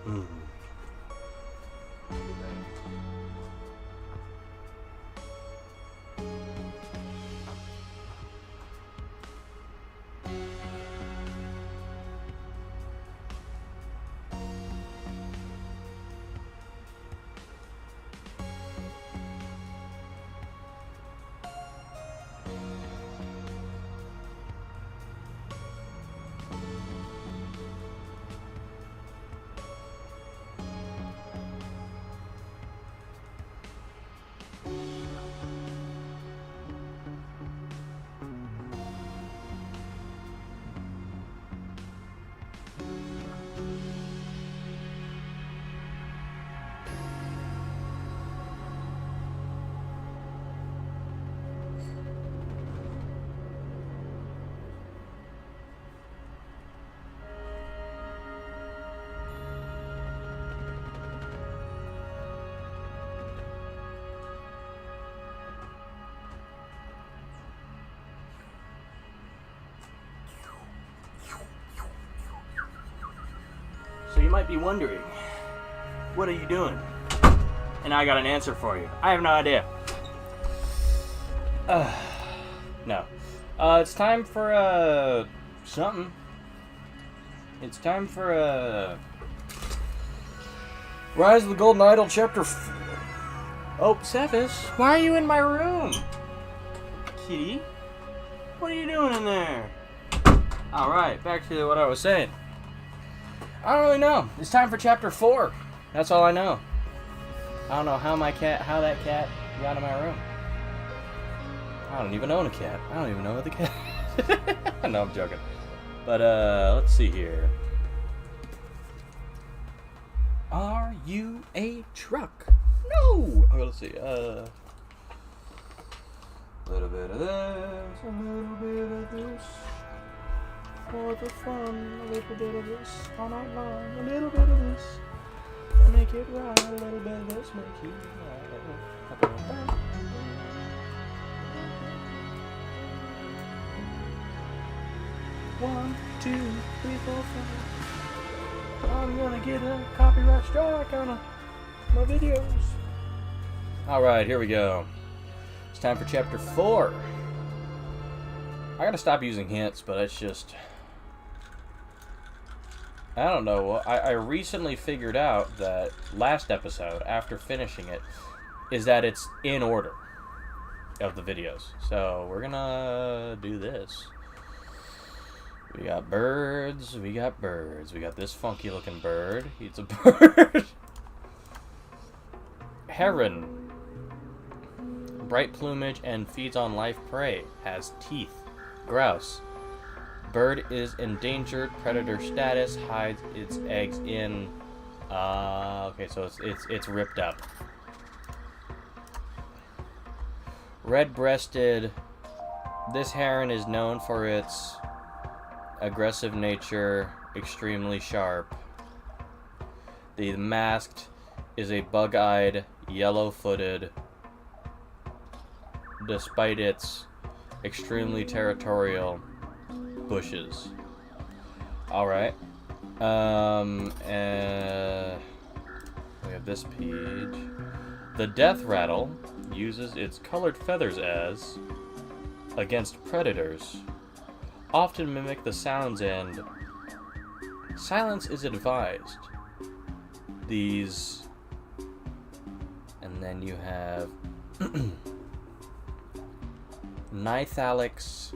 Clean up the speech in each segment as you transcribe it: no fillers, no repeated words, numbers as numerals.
Hmm. So you might be wondering, what are you doing? And I got an answer for you. I have no idea. No. It's time for, something. It's time for, Rise of the Golden Idol Chapter Oh, Cephas, why are you in my room? Kitty? What are you doing in there? Alright, back to what I was saying. I don't really know. It's time for Chapter 4. That's all I know. I don't know how that cat got in my room. I don't even own a cat. I don't even know what the cat... No, I'm joking. But, let's see here. Are you a truck? No! Oh, let's see, a little bit of this, a little bit of this. For the fun, a little bit of this. On our line, a little bit of this. Make it right, a little bit of this. Make it right. One, two, three, four, five. I'm gonna get a copyright strike on my videos. Alright, here we go. It's time for Chapter 4. I gotta stop using hints, but it's just... I don't know. I recently figured out that last episode, after finishing it, is that it's in order of the videos. So we're gonna do this. We got birds. We got birds. We got this funky looking bird. It's a bird. Heron. Bright plumage and feeds on live prey. Has teeth. Grouse. Bird is endangered. Predator status. Hides its eggs in. Okay, so it's ripped up. Red-breasted. This heron is known for its aggressive nature, extremely sharp. The masked is a bug-eyed, yellow-footed. Despite its extremely territorial bushes. Alright. And we have this page. The death rattle uses its colored feathers as against predators. Often mimic the sounds and silence is advised. These, and then you have Nithalix.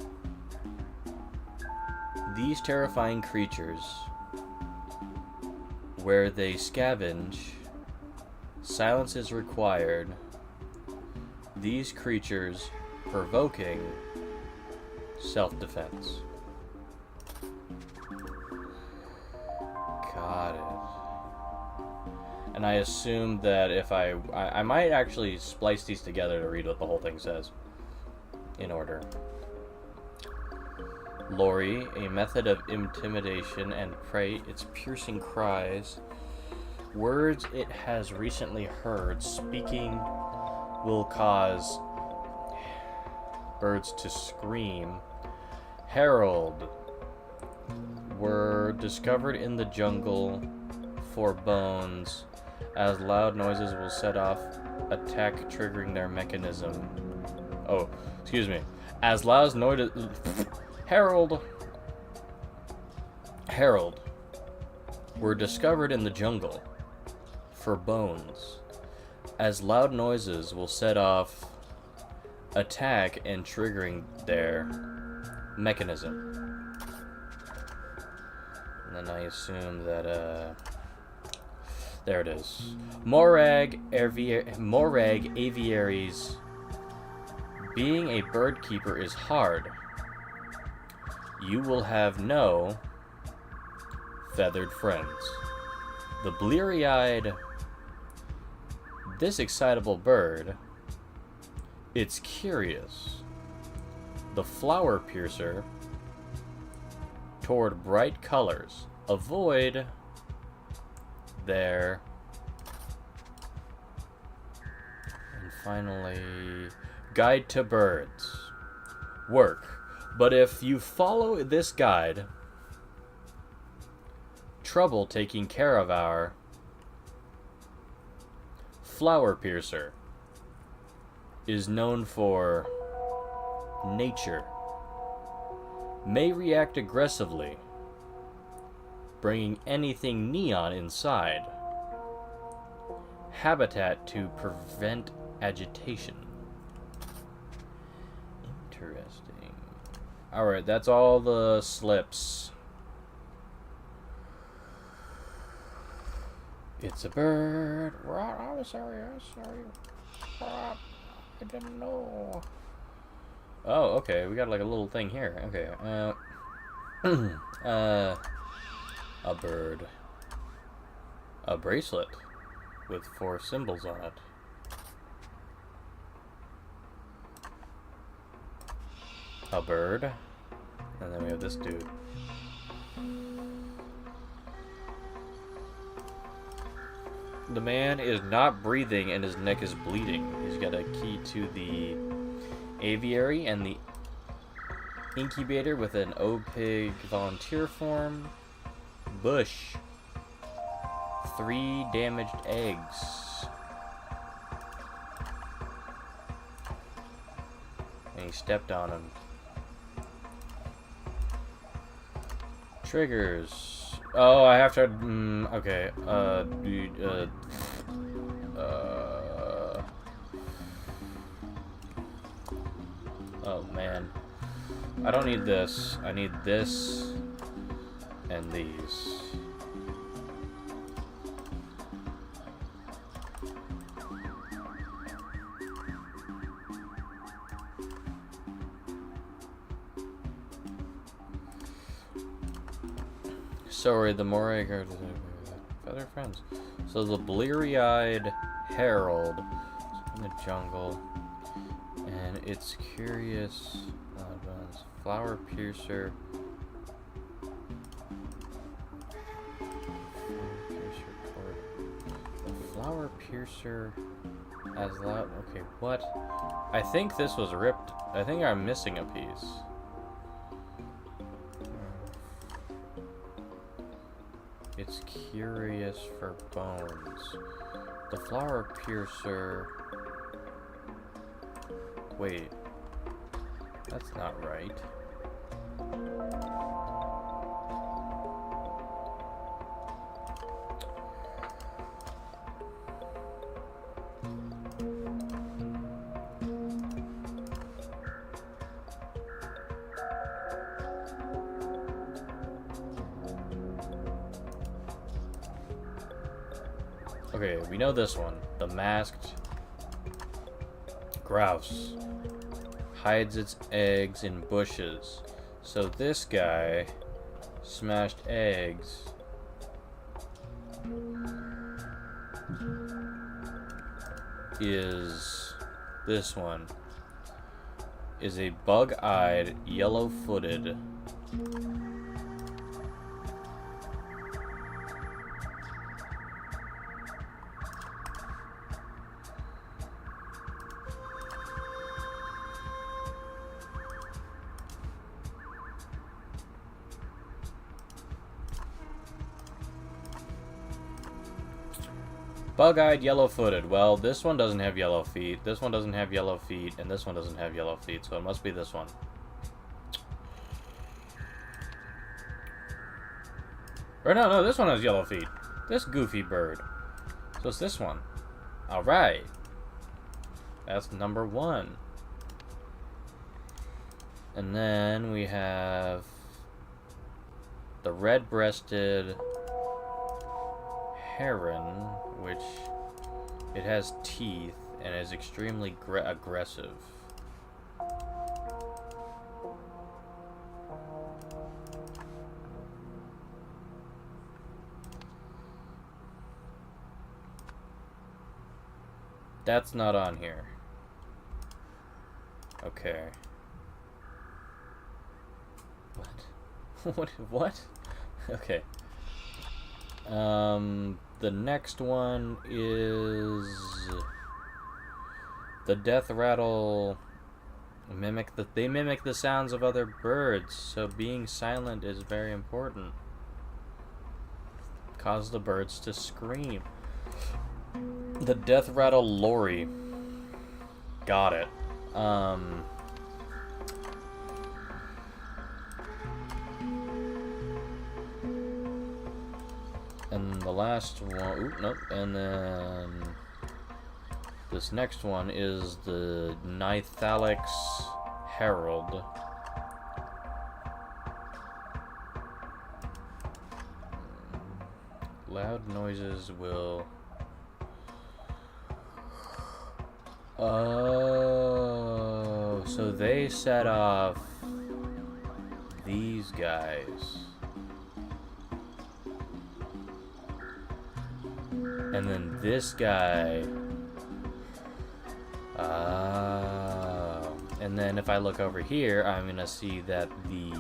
These terrifying creatures, where they scavenge, silence is required. These creatures provoking self-defense. Got it. And I assume that if I might actually splice these together to read what the whole thing says in order. Lori, a method of intimidation and prey, its piercing cries. Words it has recently heard. Speaking will cause birds to scream. Herald. Were discovered in the jungle for bones, as loud noises will set off attack triggering their mechanism. Oh, excuse me. As loud noises... Harold were discovered in the jungle for bones, as loud noises will set off attack and triggering their mechanism. And then I assume that, there it is. Morag aviaries. Being a bird keeper is hard. You will have no feathered friends. The bleary-eyed, this excitable bird, it's curious. The flower piercer, toward bright colors. Avoid their... And finally, guide to birds. Work. But if you follow this guide, trouble taking care of our flower piercer is known for nature. May react aggressively, bringing anything neon inside. Habitat to prevent agitation. Interesting. Alright, that's all the slips. It's a bird. I'm sorry. I didn't know. Oh, okay. We got like a little thing here. Okay. A bird. A bracelet with 4 symbols on it. A bird. And then we have this dude. The man is not breathing and his neck is bleeding. He's got a key to the aviary and the incubator with an O-Pig volunteer form. Bush. 3 damaged eggs. And he stepped on him. Triggers. Oh, I have to... okay. Oh, man. I don't need this. I need this and these. Sorry, the Morag are feather friends. So the bleary-eyed Harold in the jungle, and it's curious. Flower piercer. Flower piercer as loud. Okay, what? I think this was ripped. I think I'm missing a piece. It's curious for bones. The flower piercer... Wait. That's not right. Okay, we know this one. The masked grouse hides its eggs in bushes. So this guy smashed eggs. Is this one. Is a bug-eyed, yellow-footed Bug-eyed, yellow-footed. Well, this one doesn't have yellow feet, this one doesn't have yellow feet, and this one doesn't have yellow feet, so it must be this one. Or no, this one has yellow feet. This goofy bird. So it's this one. Alright. That's number 1. And then we have the red-breasted heron, which it has teeth and is extremely aggressive. That's not on here. Okay. What? What? Okay. The next one is the death rattle. They mimic the sounds of other birds, so being silent is very important. Cause the birds to scream. The death rattle lorry. Got it. And the last one, ooh, nope, and then this next one is the Nithalix Herald. Loud noises will... Oh, so they set off these guys. And then this guy. And then if I look over here, I'm gonna see that the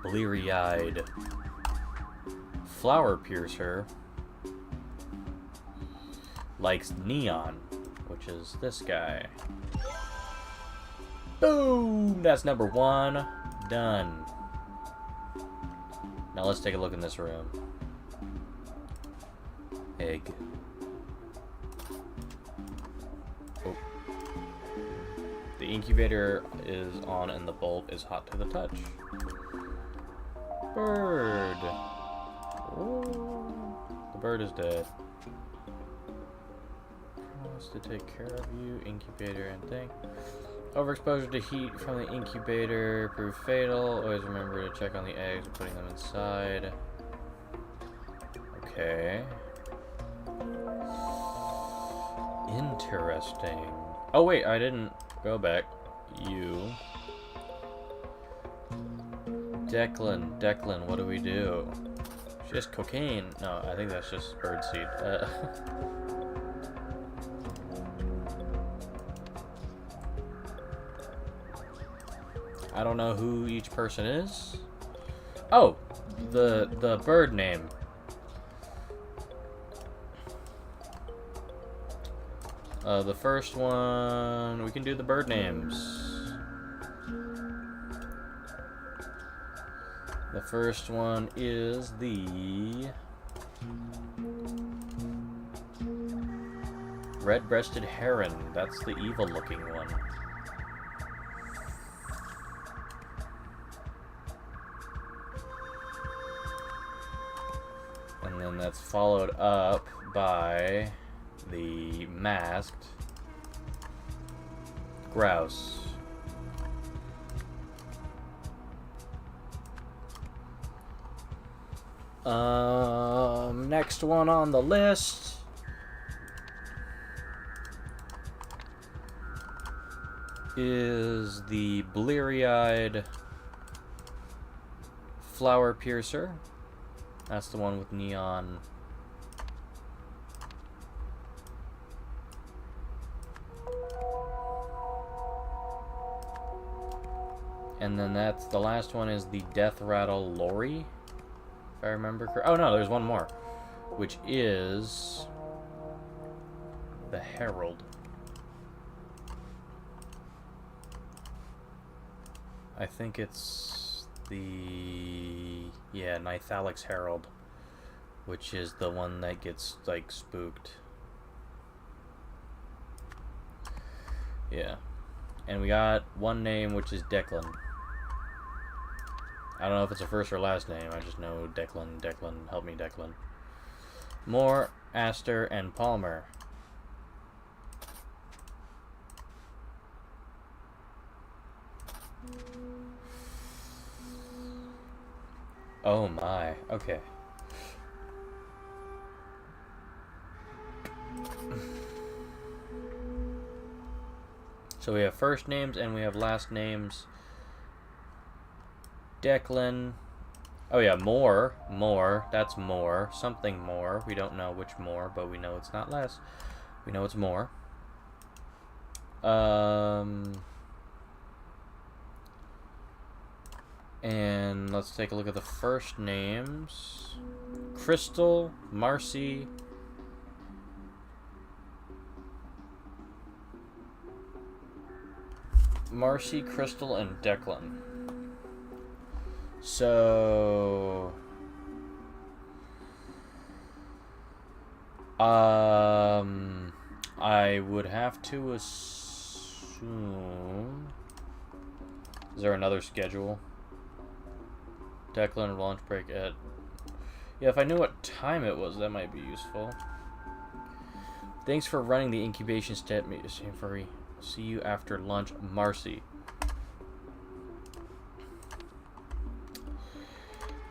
bleary-eyed flower piercer likes neon, which is this guy. Boom! That's number 1. Done. Now let's take a look in this room. Egg. Oh. The incubator is on and the bulb is hot to the touch. Bird. Oh. The bird is dead. Promise to take care of you, incubator and thing. Overexposure to heat from the incubator prove fatal. Always remember to check on the eggs and putting them inside. Okay. Interesting. Oh wait, I didn't go back. You. Declan, what do we do? Just cocaine. No, I think that's just birdseed. I don't know who each person is. Oh, the bird name. The first one, we can do the bird names. The first one is the red-breasted heron. That's the evil-looking one. And then that's followed up by the masked grouse. Next one on the list is the bleary-eyed flower piercer. That's the one with neon. And then that's the last one is the death rattle lorry, if I remember correctly. Oh no, there's one more, which is the herald. I think it's the Nithalix herald. which is the one that gets, like, spooked. Yeah. And we got one name, which is Declan. I don't know if it's a first or last name. I just know Declan. Declan. Help me, Declan. Moore, Astor, and Palmer. Oh my. Okay. So we have first names and we have last names. Declan. Oh yeah, Moore. Moore. That's Moore. Something Moore. We don't know which Moore, but we know it's not less. We know it's Moore. And let's take a look at the first names. Crystal, Marcy. Marcy, Crystal, and Declan. So... I would have to assume... Is there another schedule? Declan lunch break at... Yeah, if I knew what time it was, that might be useful. Thanks for running the incubation step. See you after lunch, Marcy.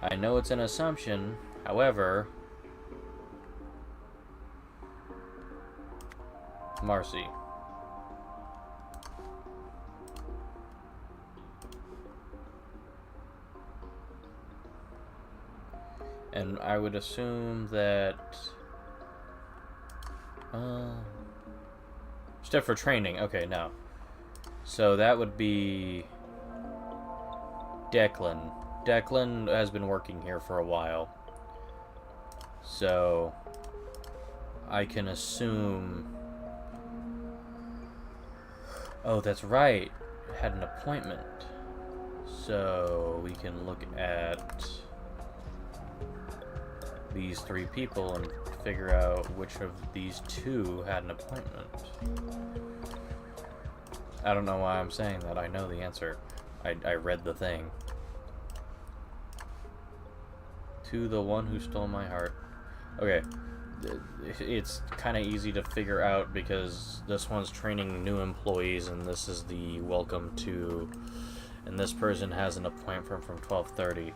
I know it's an assumption, however... Marcy. And I would assume that... Step for training. Okay, no. So that would be... Declan. Declan has been working here for a while. So... I can assume... Oh, that's right. Had an appointment. So we can look at these three people and figure out which of these two had an appointment. I don't know why I'm saying that. I know the answer. I read the thing. To the one who stole my heart. Okay. It's kind of easy to figure out because this one's training new employees and this is the welcome to, and this person has an appointment from 12:30,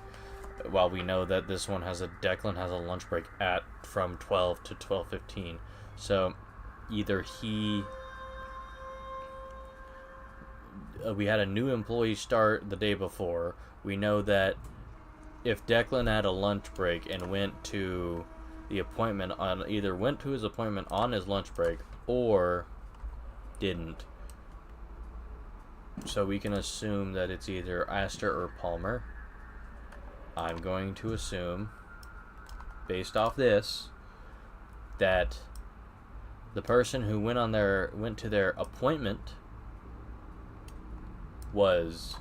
while we know that this one has Declan has a lunch break from 12 to 12:15. So either we had a new employee start the day before. We know that if Declan had a lunch break and went to the appointment either went to his appointment on his lunch break or didn't. So we can assume that it's either Astor or Palmer. I'm going to assume, based off this, that the person who went to their appointment was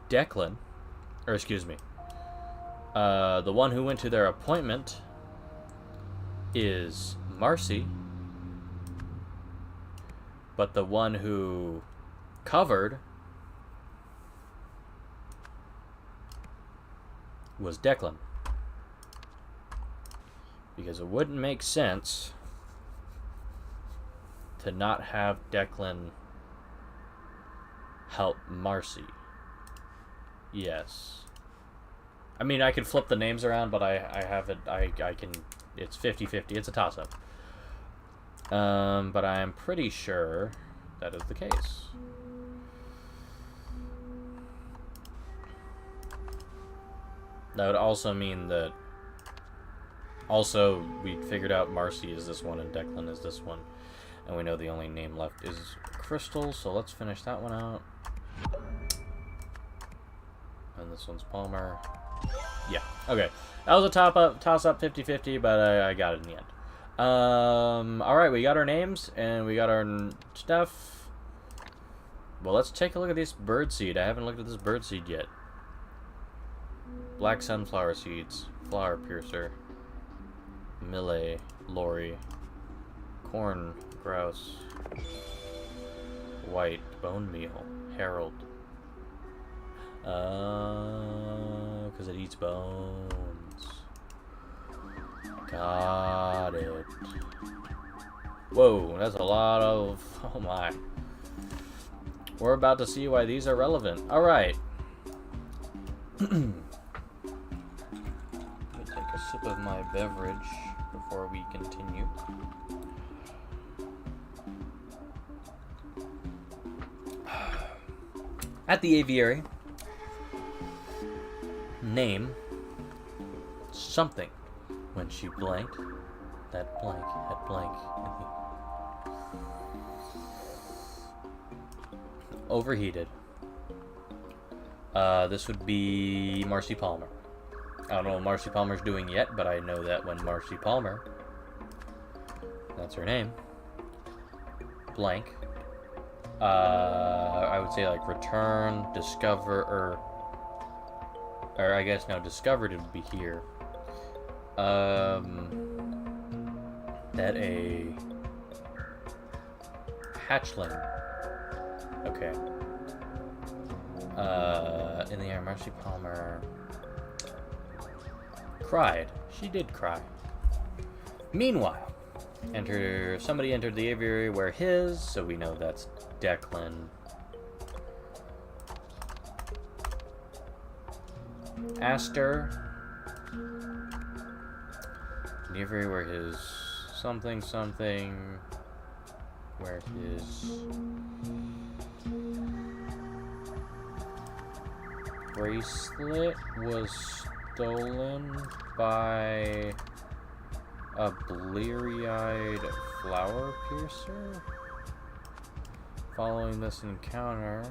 Declan, or excuse me, the one who went to their appointment is Marcy, but the one who covered was Declan. Because it wouldn't make sense to not have Declan help Marcy. Yes. I mean, I could flip the names around, but I have it, I can, it's 50-50, it's a toss-up. But I am pretty sure that is the case. That would also mean that, also, we figured out Marcy is this one and Declan is this one. And we know the only name left is Crystal, so let's finish that one out. And this one's Palmer. Yeah, okay. That was a toss-up 50-50, but I got it in the end. Alright, we got our names, and we got our stuff. Well, let's take a look at this birdseed. I haven't looked at this birdseed yet. Black sunflower seeds. Flower piercer. Millet. Lorry. Corn. Grouse. White. Bone meal. Herald. Because it eats bones. Got it. Whoa, that's a lot of... Oh my. We're about to see why these are relevant. Alright. Let me take a sip of my beverage before we continue. At the aviary. Name. Something. When she blanked, that blank had blank in the... Overheated. This would be Marcy Palmer. I don't know what Marcy Palmer's doing yet, but I know that when Marcy Palmer, that's her name, blank, I would say like return, discover, or I guess no, discovered it would be here. That a hatchling. Okay. In the air, Marcy Palmer cried. She did cry. Meanwhile, somebody entered the aviary where his, so we know that's Declan. Aster. The aviary where his something, where his bracelet was stolen by a bleary-eyed flower piercer. Following this encounter,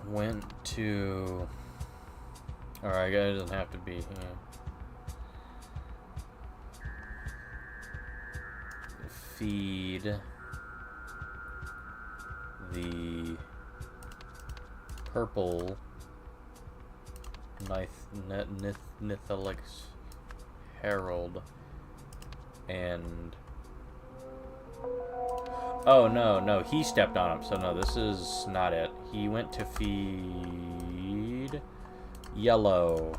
went to... Alright, it doesn't have to be here. Feed the purple Nithalix Herald and... Oh, no, he stepped on him, so no, this is not it. He went to feed yellow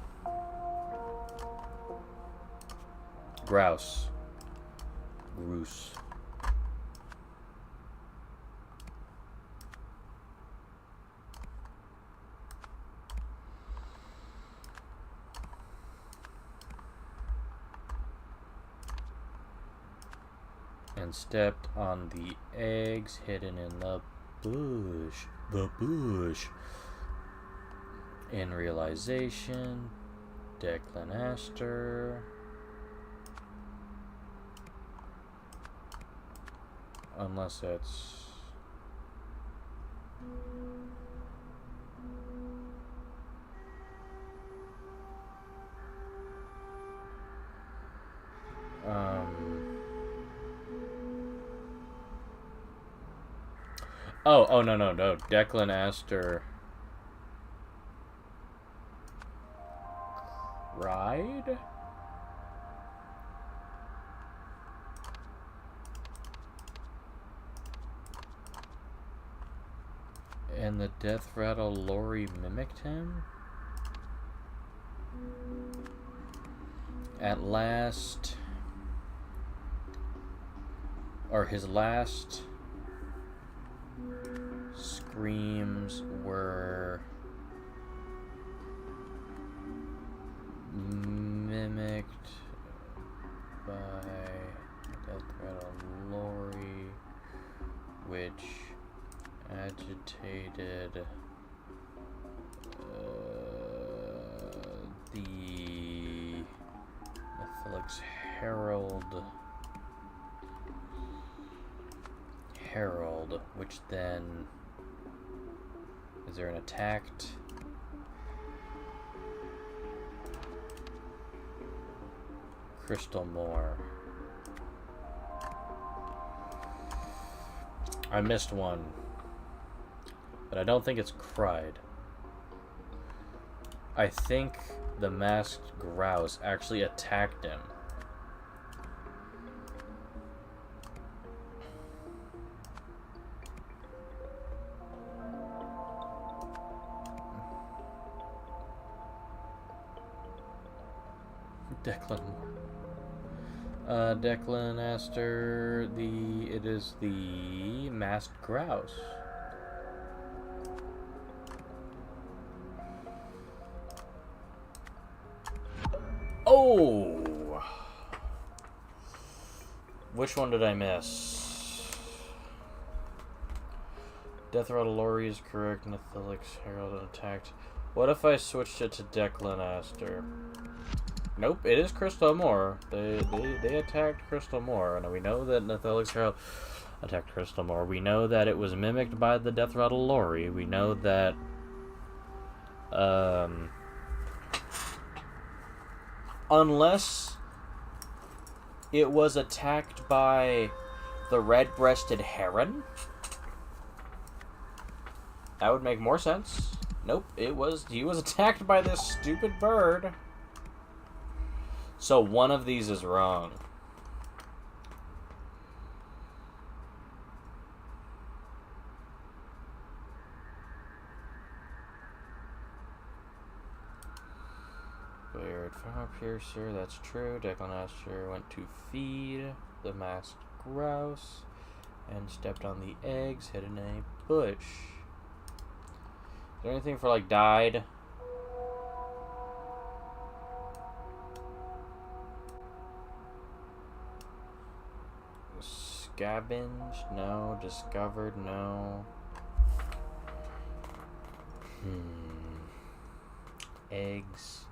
grouse. Groose. And stepped on the eggs hidden in the bush. The bush. In realization, Declan Aster. Unless it's... Oh, no. Declan Aster cried? And the death rattle Lori mimicked him? At last... Or his last... screams were mimicked by death rattle Lori, which agitated the Netflix Herald, which then... Is there an attacked? Crystal Moor. I missed one. But I don't think it's cried. I think the masked grouse actually attacked him. Declan Moore. Declan Aster, it is the masked grouse. Oh! Which one did I miss? Death Rattle Lori is correct, Nethelix Herald attacked. What if I switched it to Declan Aster? Nope, it is Crystal Moore. They attacked Crystal Moore, and we know that Nethelix Herald attacked Crystal Moore. We know that it was mimicked by the Death Rattle Lori. We know that unless it was attacked by the red-breasted heron, that would make more sense. Nope, he was attacked by this stupid bird. So one of these is wrong. Weird. Fire Piercer, that's true. Declan Aster went to feed the masked grouse and stepped on the eggs hidden in a bush. Is there anything for, like, died? Scavenged? No. Discovered? No. Eggs.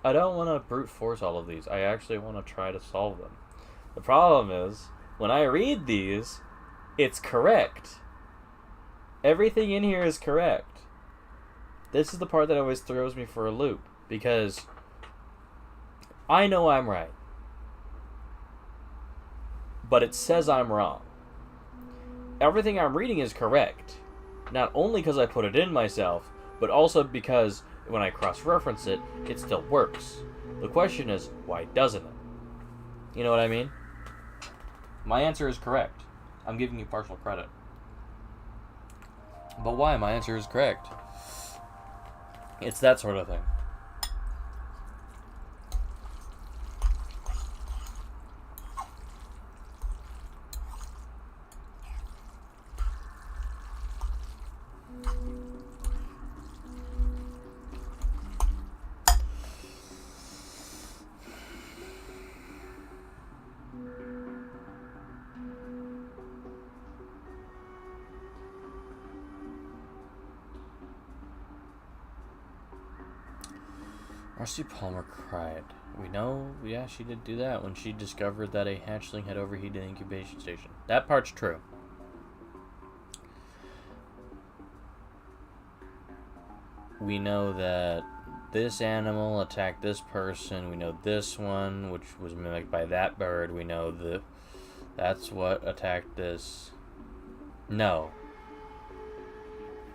I don't want to brute force all of these. I actually want to try to solve them. The problem is, when I read these, it's correct. Everything in here is correct. This is the part that always throws me for a loop, because I know I'm right, but it says I'm wrong. Everything I'm reading is correct, not only because I put it in myself, but also because when I cross-reference it, it still works. The question is, why doesn't it? You know what I mean? My answer is correct. I'm giving you partial credit. But why? My answer is correct. It's that sort of thing. Marcy Palmer cried. We know, yeah, she did do that when she discovered that a hatchling had overheated the incubation station. That part's true. We know that this animal attacked this person. We know this one, which was mimicked by that bird. We know that that's what attacked this. No.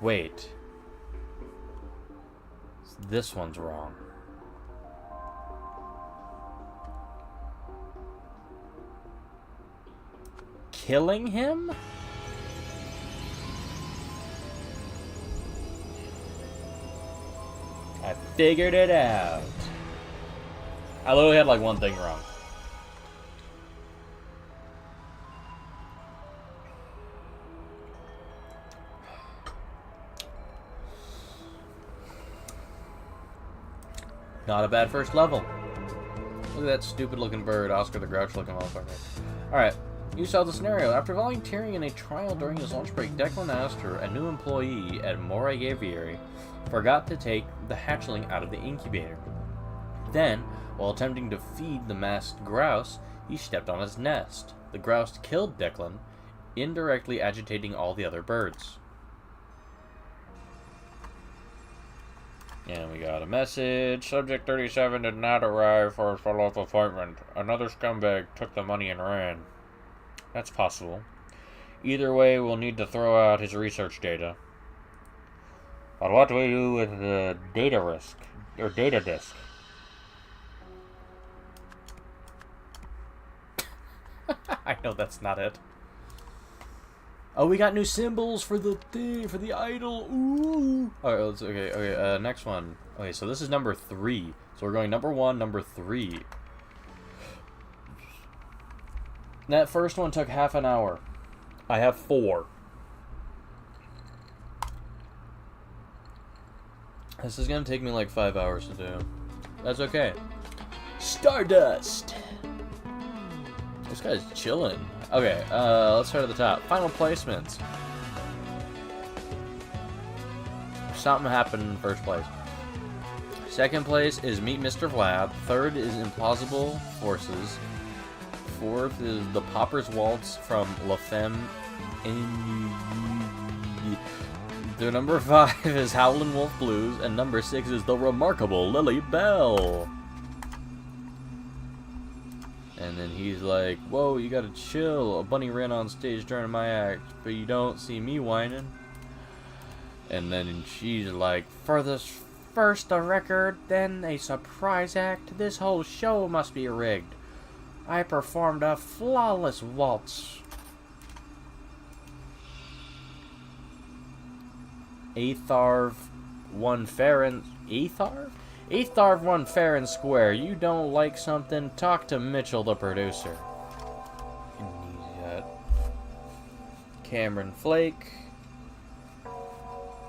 Wait. This one's wrong. Killing him? I figured it out. I literally had like one thing wrong. Not a bad first level. Look at that stupid looking bird, Oscar the Grouch looking motherfucker. Alright. You saw the scenario. After volunteering in a trial during his lunch break, Declan Aster, a new employee at Moray Aviary, forgot to take the hatchling out of the incubator. Then, while attempting to feed the masked grouse, he stepped on his nest. The grouse killed Declan, indirectly agitating all the other birds. And we got a message. Subject 37 did not arrive for his follow-up appointment. Another scumbag took the money and ran. That's possible. Either way, we'll need to throw out his research data. But what do we do with the data risk? Or data disk? I know that's not it. Oh, we got new symbols for the thing, for the idol. Ooh. Alright, let's, okay, next one. Okay, so this is number 3. So we're going number 1, number 3. That first one took half an hour. I have 4. This is gonna take me like 5 hours to do. That's okay. Stardust! This guy's chilling. Okay, let's start at the top. Final placements. Something happened in first place. Second place is Meet Mr. Vlad. Third is Implausible Forces. Fourth is The Popper's Waltz from La Femme. The number 5 is Howlin' Wolf Blues. And number 6 is The Remarkable Lily Bell. And then he's like, whoa, you gotta chill. A bunny ran on stage during my act, but you don't see me whining. And then she's like, for this first a record, then a surprise act. This whole show must be rigged. I performed a flawless waltz. Atharv won fair and... Atharv? Atharv won fair and square. You don't like something? Talk to Mitchell, the producer. And he's got Cameron Flake.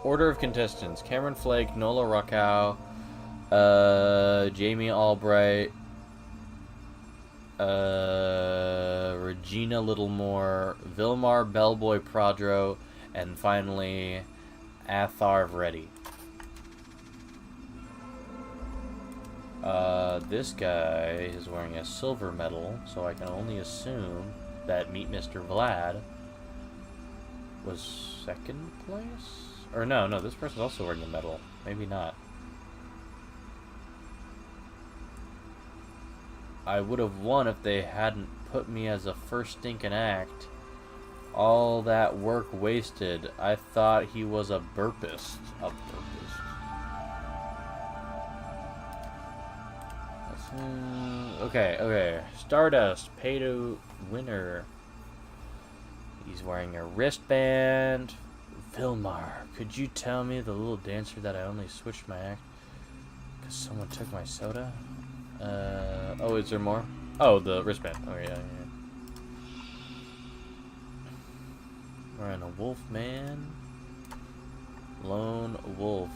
Order of contestants: Cameron Flake, Nola Ruckow, Jamie Albright, Regina Littlemore, Vilmar Bellboy Prodro, and finally Atharv Reddy. This guy is wearing a silver medal, so I can only assume that Meet Mr. Vlad was second place? Or no, this person's also wearing a medal. Maybe not. I would have won if they hadn't put me as a first stinking act. All that work wasted. I thought he was a burpist. A burpist. Okay. Stardust, pay to winner. He's wearing a wristband. Vilmar, could you tell me the little dancer that I only switched my act because someone took my soda? Oh, is there more? Oh, the wristband. Oh, yeah. Wearing a wolf man. Lone wolf.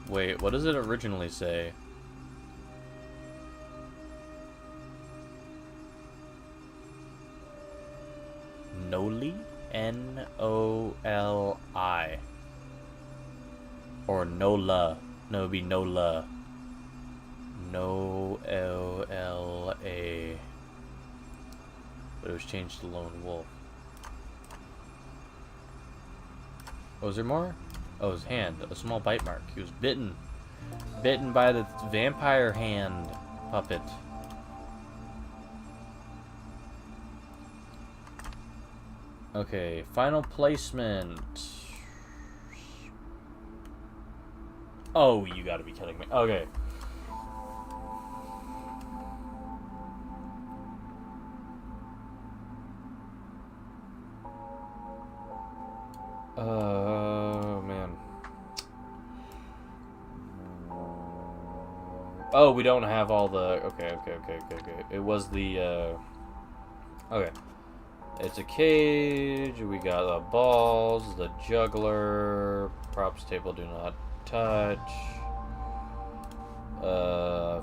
Wait, what does it originally say? Noli? N-O-L-I. Or Nola. No, it would be Nola. No-L-L-A. But it was changed to Lone Wolf. Oh, is there more? Oh, his hand. A small bite mark. He was bitten. Bitten by the vampire hand puppet. Okay, final placement. Oh, you gotta be kidding me. Okay. Man. Oh, we don't have all the... Okay. It was the, Okay. It's a cage, we got the balls, the juggler, props table do not touch,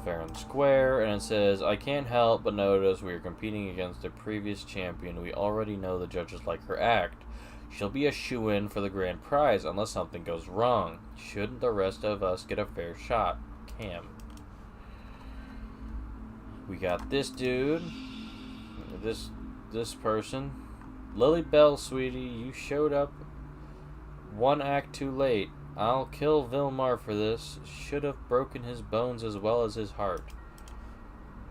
fair and square, and it says, I can't help but notice we are competing against a previous champion. We already know the judges like her act. She'll be a shoo-in for the grand prize unless something goes wrong. Shouldn't the rest of us get a fair shot? Cam. We got this dude, this person. Lily Bell, sweetie, you showed up one act too late. I'll kill Vilmar for this. Should have broken his bones as well as his heart.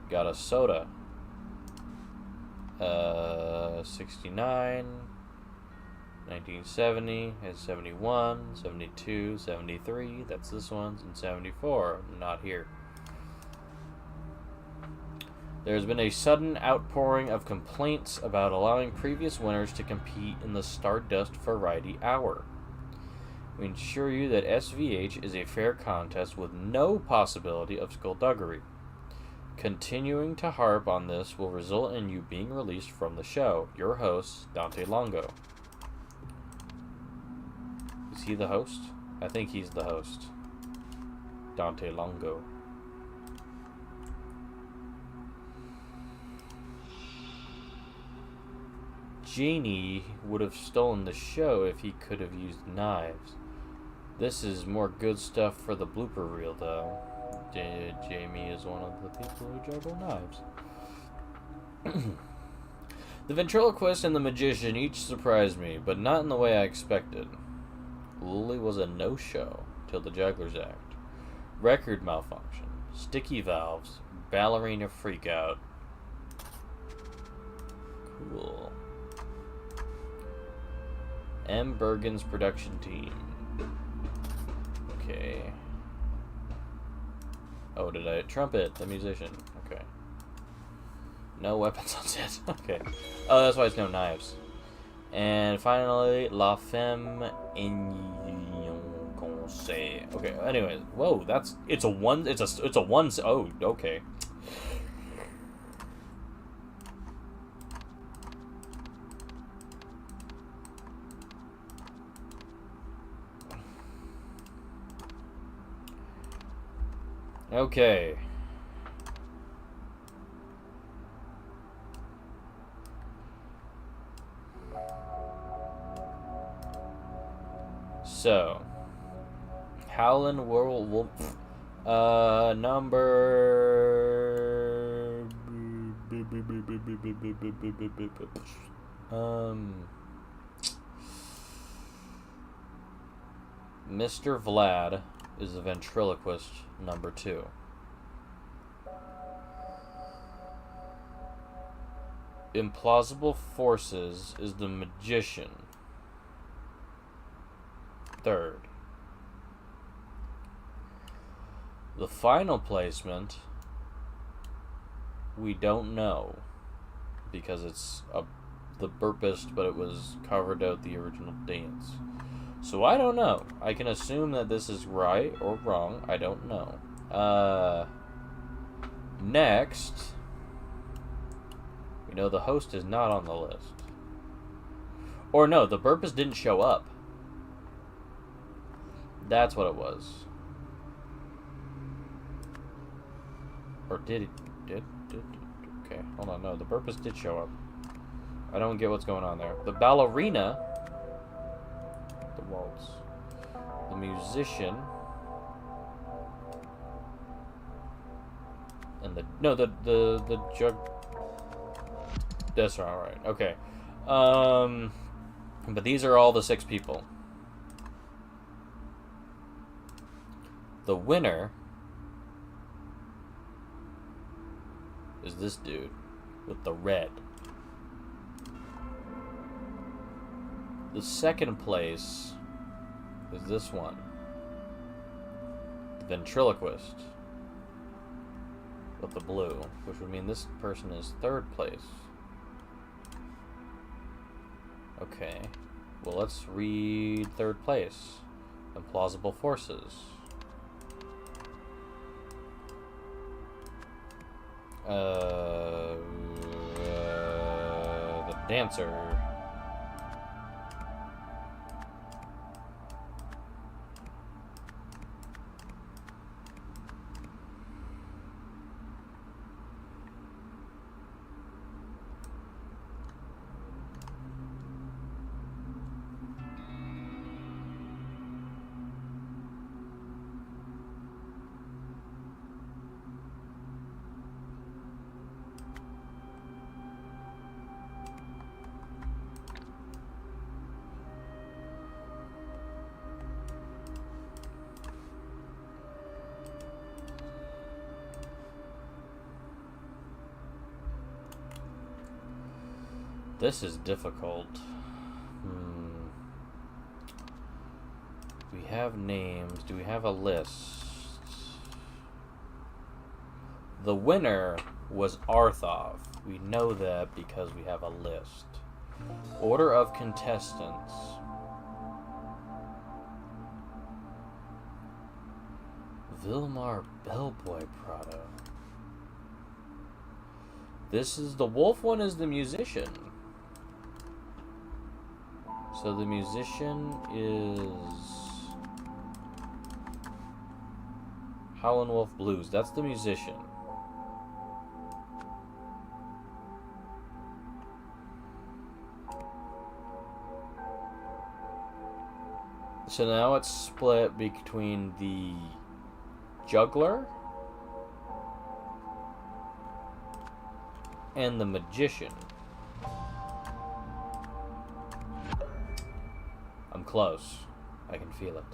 Got a soda. 69. 1970. Has 71. 72. 73. That's this one's. And 74. Not here. There's been a sudden outpouring of complaints about allowing previous winners to compete in the Stardust Variety Hour. We assure you that SVH is a fair contest with no possibility of skullduggery. Continuing to harp on this will result in you being released from the show. Your host, Dante Longo. Is he the host? I think he's the host. Dante Longo. Genie would have stolen the show if he could have used knives. This is more good stuff for the blooper reel, though. Jamie is one of the people who juggle knives. The ventriloquist and the magician each surprised me, but not in the way I expected. Lily was a no-show till the Jugglers Act. Record malfunction, sticky valves, ballerina freakout. Cool. M. Bergen's production team. Okay. Oh, did I? Trumpet, the musician. Okay. No weapons on set. Okay. Oh, that's why it's no knives. And finally, La Femme Inconcé. Okay. Anyway, whoa, that's it's a one. It's a one. Oh, okay. Okay. So, Howlin' Werewolf, number, Mr. Vlad is the ventriloquist number 2. Implausible Forces is the magician 3rd. The final placement we don't know because it's the burpist, but it was covered out the original dance. So I don't know. I can assume that this is right or wrong. I don't know. Next, we know the host is not on the list. Or no, the burpist didn't show up. That's what it was. Or did it? Okay, hold on. No, the burpist did show up. I don't get what's going on there. The ballerina, the waltz, the musician, and the jug. That's all right. Okay. But these are all the 6 people. The winner is this dude with the red. The second place is this one, the ventriloquist with the blue, which would mean this person is 3rd place. Okay, well, let's read 3rd place. Implausible Forces. The dancer. This is difficult. We have names. Do we have a list? The winner was Arthov. We know that because we have a list. Order of contestants. Vilmar Bellboy Prado. This is the wolf one is the musician. So the musician is Howlin' Wolf Blues. That's the musician. So now it's split between the juggler and the magician. I'm close. I can feel it.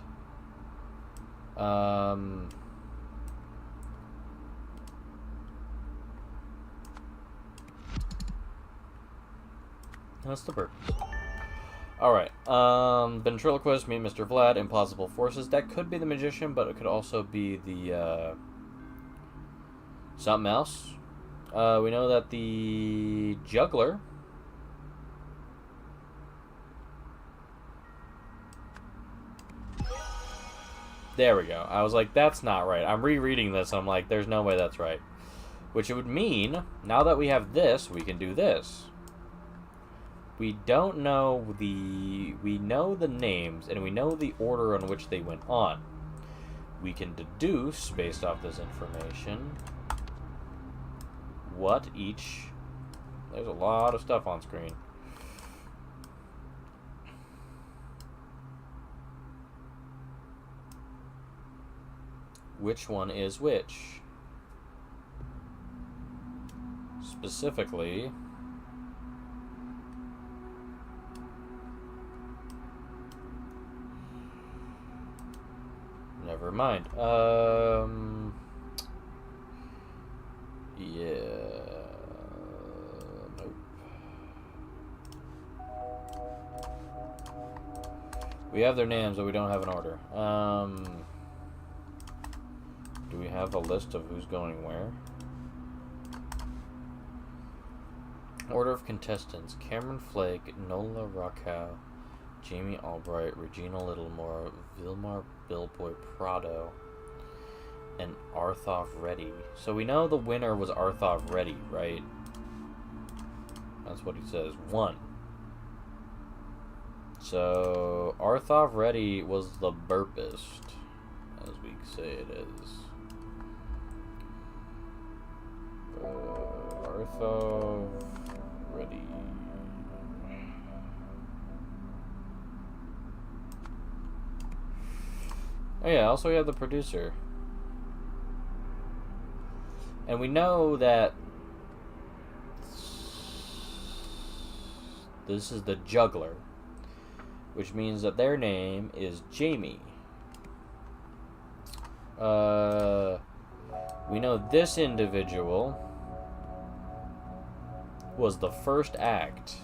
That's the purpose. Alright, ventriloquist, meet Mr. Vlad, impossible forces. That could be the magician, but it could also be the, something else. We know that the juggler there we go. I was like, that's not right. I'm rereading this, and I'm like, there's no way that's right. Which it would mean, now that we have this, we can do this. We don't know we know the names, and we know the order on which they went on. We can deduce, based off this information, what each... There's a lot of stuff on screen. Which one is which? Specifically... Never mind. Yeah. Nope. We have their names, but we don't have an order. Do we have a list of who's going where? Order of contestants: Cameron Flake, Nola Rockow, Jamie Albright, Regina Littlemore, Vilmar Billboy Prado, and Arthov Reddy. So we know the winner was Arthov Reddy, right? That's what he says. 1. So Arthov Reddy was the burpist, as we say it is. Arthov Reddy. Oh yeah, also we have the producer. And we know that this is the juggler, which means that their name is Jamie. We know this individual was the first act,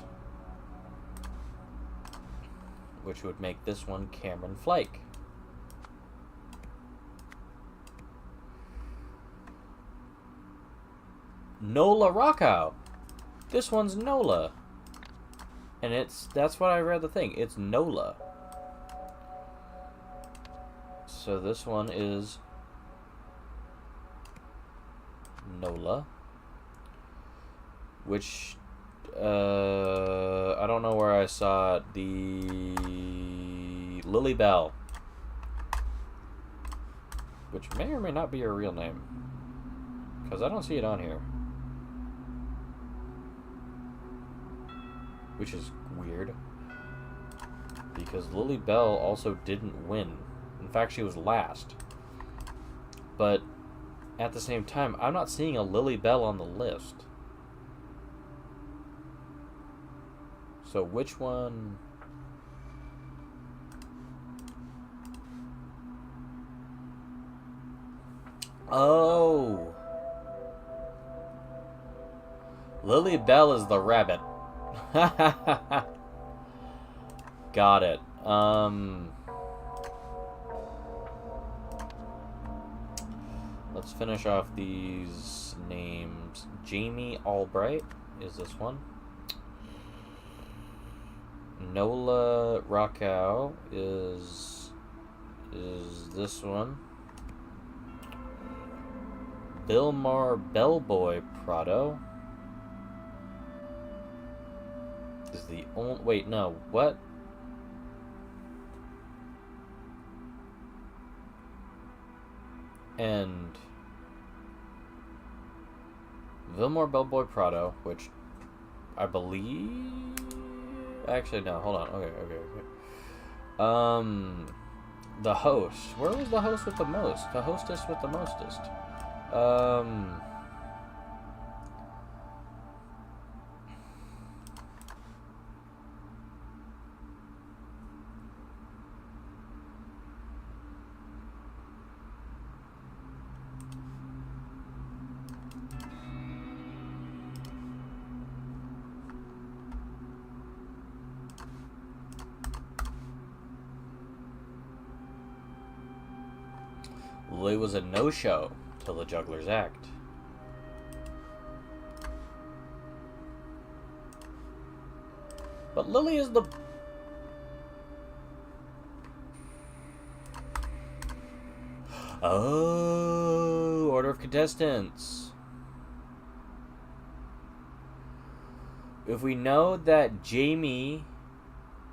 which would make this one Cameron Flake. Nola Rockow. This one's Nola. And that's what I read the thing. It's Nola. So this one is Nola. Which I don't know where I saw it. The Lily Bell. Which may or may not be her real name. Because I don't see it on here. Which is weird. Because Lily Bell also didn't win. In fact, she was last. But at the same time, I'm not seeing a Lily Bell on the list. So which one... Oh! Lily Bell is the rabbit. Got it. Let's finish off these names. Jamie Albright is this one. Nola Rockow is this one. Vilmar Bellboy Prado is the only. Wait, no, what? And Vilmar Bellboy Prado, which I believe. Actually, no. Hold on. Okay. The host. Where was the host with the most? The hostess with the mostest. Lily was a no-show till the Juggler's Act. But Lily is the... Oh, order of contestants. If we know that Jamie,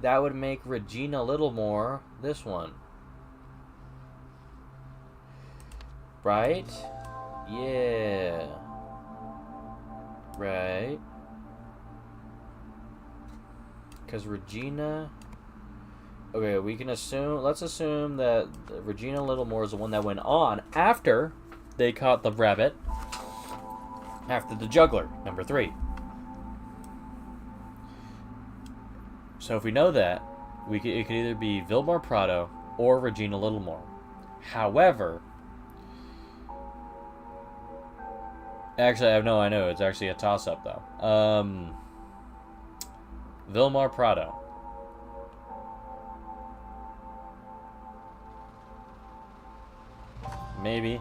that would make Regina Littlemore this one. Right? Yeah. Right. Because Regina... Okay, we can assume... Let's assume that Regina Littlemore is the one that went on after they caught the rabbit. After the juggler, number 3. So if we know that, it could either be Vilmar Prado or Regina Littlemore. However... Actually, I know. It's actually a toss-up, though. Vilmar Prado. Maybe.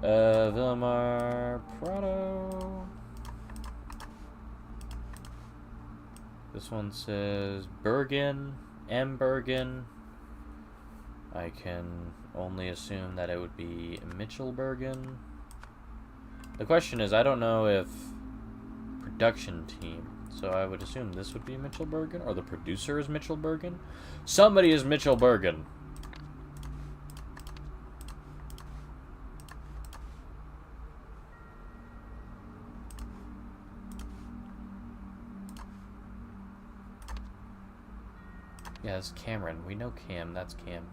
Vilmar Prado. This one says Bergen. M. Bergen. I can only assume that it would be Mitchell Bergen. The question is, I don't know if production team, so I would assume this would be Mitchell Bergen, or the producer is Mitchell Bergen. Somebody is Mitchell Bergen. Yeah, it's Cameron. We know Cam. That's Cam.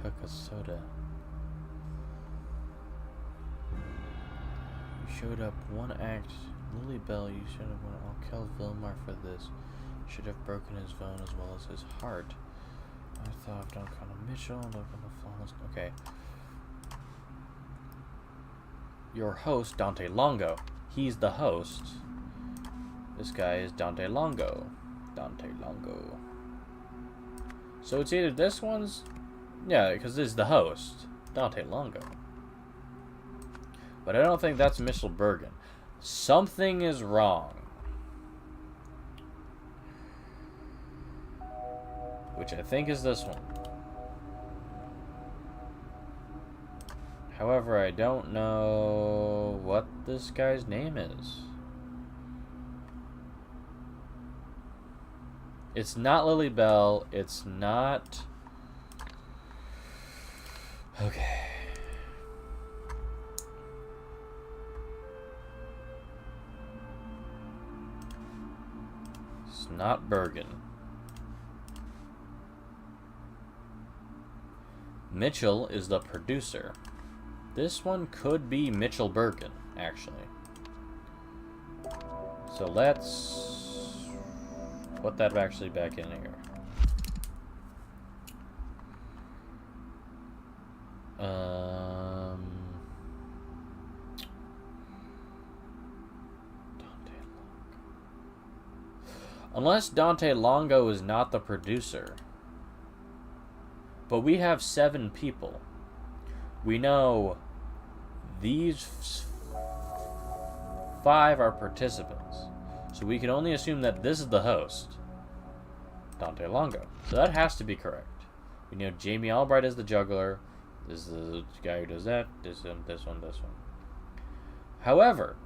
Took a soda. You showed up one act. Lily Bell, you should have won. I'll kill Vilmar for this. Should have broken his bone as well as his heart. I thought of Don Connor Mitchell and open the flawless. Okay. Your host, Dante Longo. He's the host. This guy is Dante Longo. Dante Longo. So it's either this one's... Yeah, because this is the host. Dante Longo. But I don't think that's Mitchell Bergen. Something is wrong. Which I think is this one. However, I don't know what this guy's name is. It's not Lily Bell. It's not... Okay. It's not Bergen. Mitchell is the producer. This one could be Mitchell Bergen, actually. So let's put that actually back in here. Unless Dante Longo is not the producer. But we have 7 people. We know these 5 are participants. So we can only assume that this is the host, Dante Longo. So that has to be correct. We know Jamie Albright is the juggler. This is the guy who does that. This one, this one, this one. However,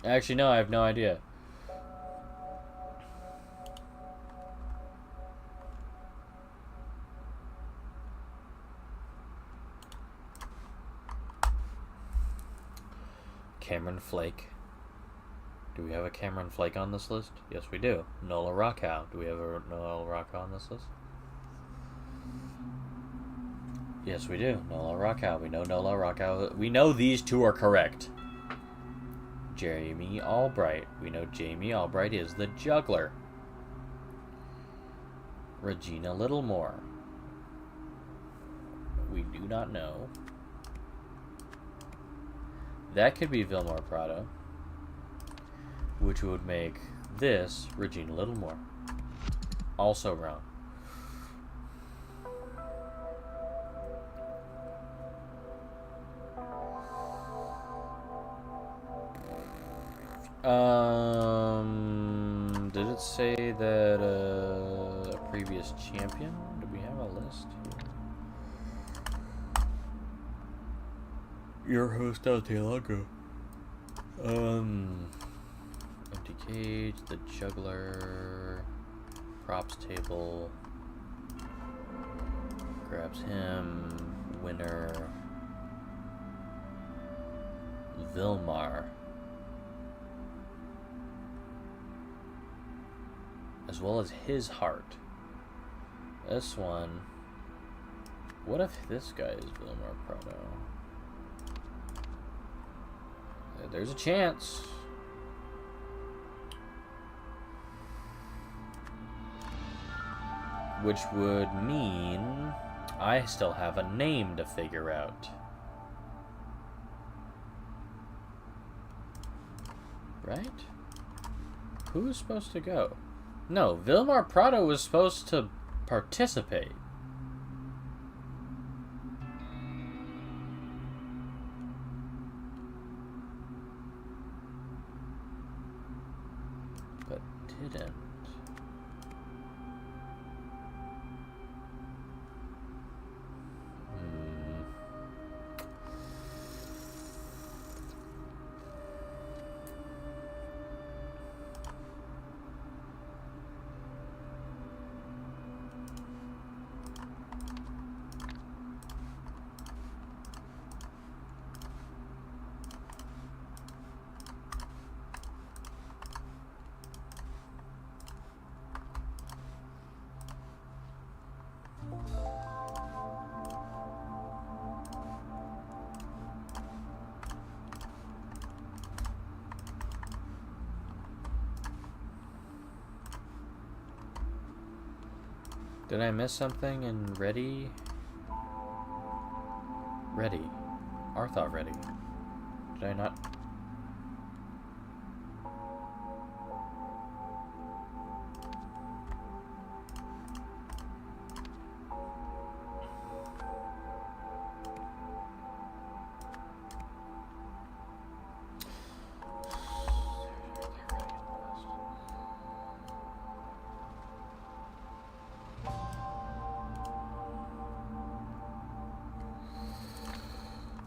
actually, no, I have no idea. Cameron Flake. Do we have a Cameron Flake on this list? Yes, we do. Nola Rockow. Do we have a Nola Rockow on this list? Yes, we do. Nola Rockow. We know Nola Rockow. We know these 2 are correct. Jamie Albright. We know Jamie Albright is the juggler. Regina Littlemore. We do not know. That could be Vilmar Prado, which would make this Regina Littlemore. Also wrong. Did it say that a previous champion? Do we have a list here? Your host, Dante Longo. Empty cage, the juggler, props table, grabs him, winner, Vilmar, as well as his heart. This one, what if this guy is Vilmar Prado? There's a chance. Which would mean I still have a name to figure out. Right? Who's supposed to go? No, Vilmar Prado was supposed to participate. But didn't. Did I miss something in Ready? Ready. Arthot Ready. Did I not?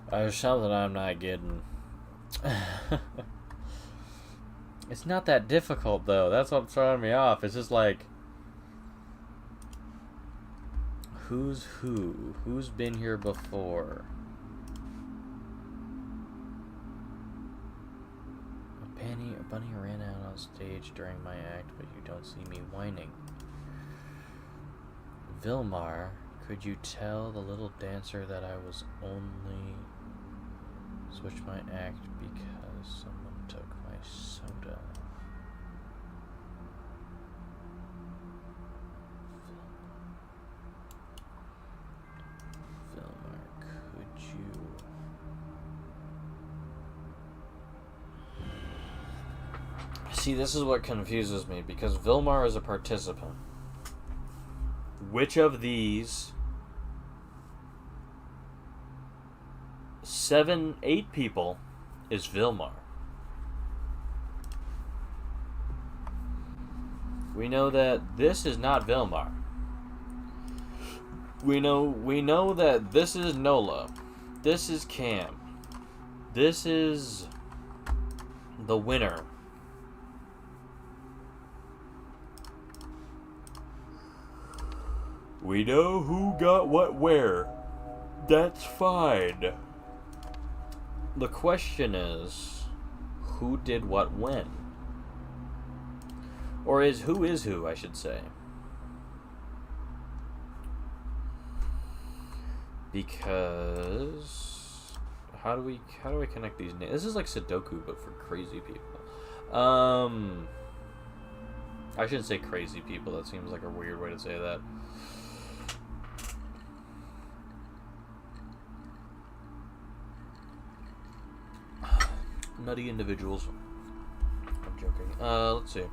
There's something I'm not getting. It's not that difficult, though. That's what's throwing me off. It's just like, who's who? Who's been here before? A bunny ran out on stage during my act, but you don't see me whining. Vilmar, could you tell the little dancer that I was only... switch my act because someone took my soda. Vilmar, could you See, this is what confuses me, because Vilmar is a participant. Which of these 8 people is Vilmar? We know that this is not Vilmar. We know that this is Nola. This is Cam. This is the winner. We know who got what where. That's fine. The question is, who did what when? Or who is who, I should say. Because how do we connect these names? This is like Sudoku but for crazy people. I shouldn't say crazy people, that seems like a weird way to say that. Nutty individuals. I'm joking. Let's see.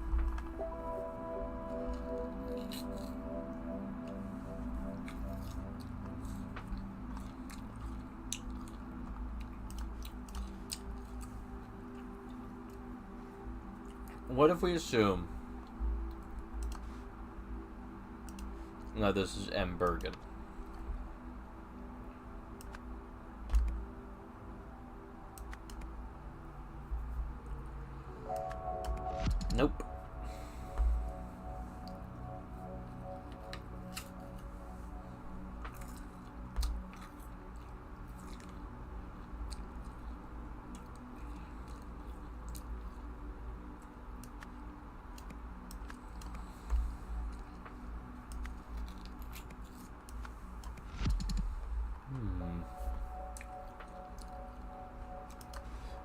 What if we assume... No, this is M. Bergen. Nope.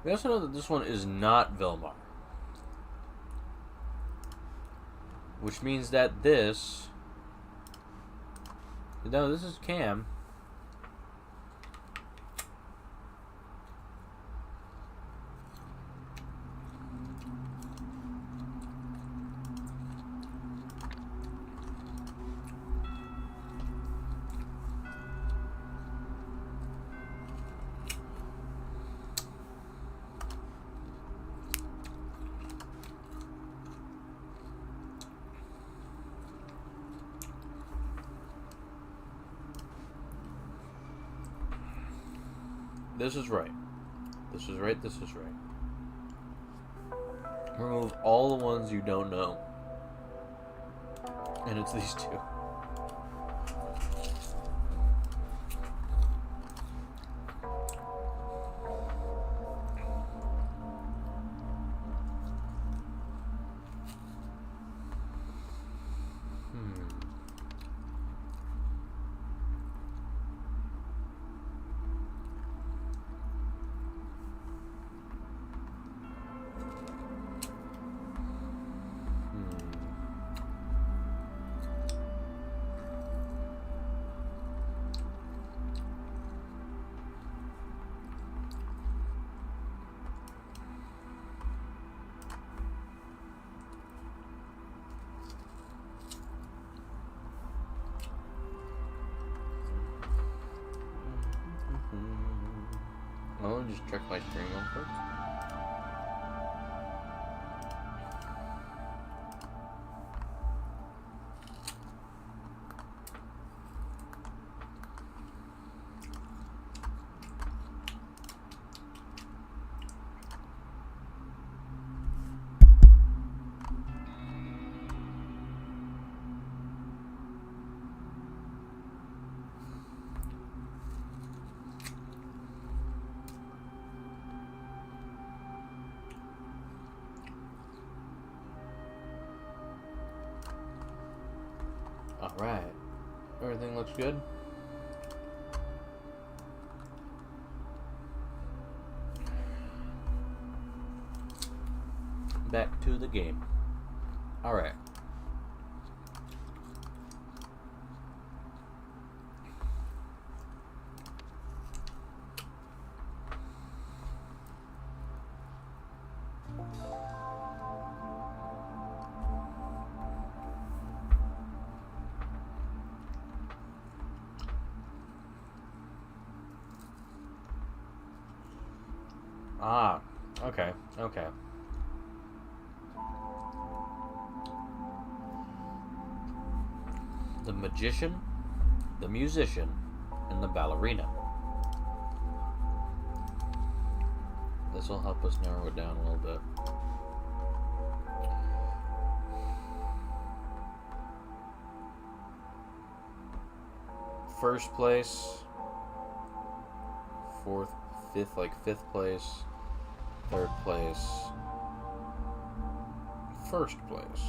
We also know that this one is not Vilmar. Which means that this... No, this is Cam. This is right. This is right, this is right. Remove all the ones you don't know. And it's these two. I'll just check my screen real quick. Alright. Everything looks good. Back to the game. Alright. Ah, okay, okay. The magician, the musician, and the ballerina. This will help us narrow it down a little bit. First place, fourth, fifth, like fifth place, third place, first place.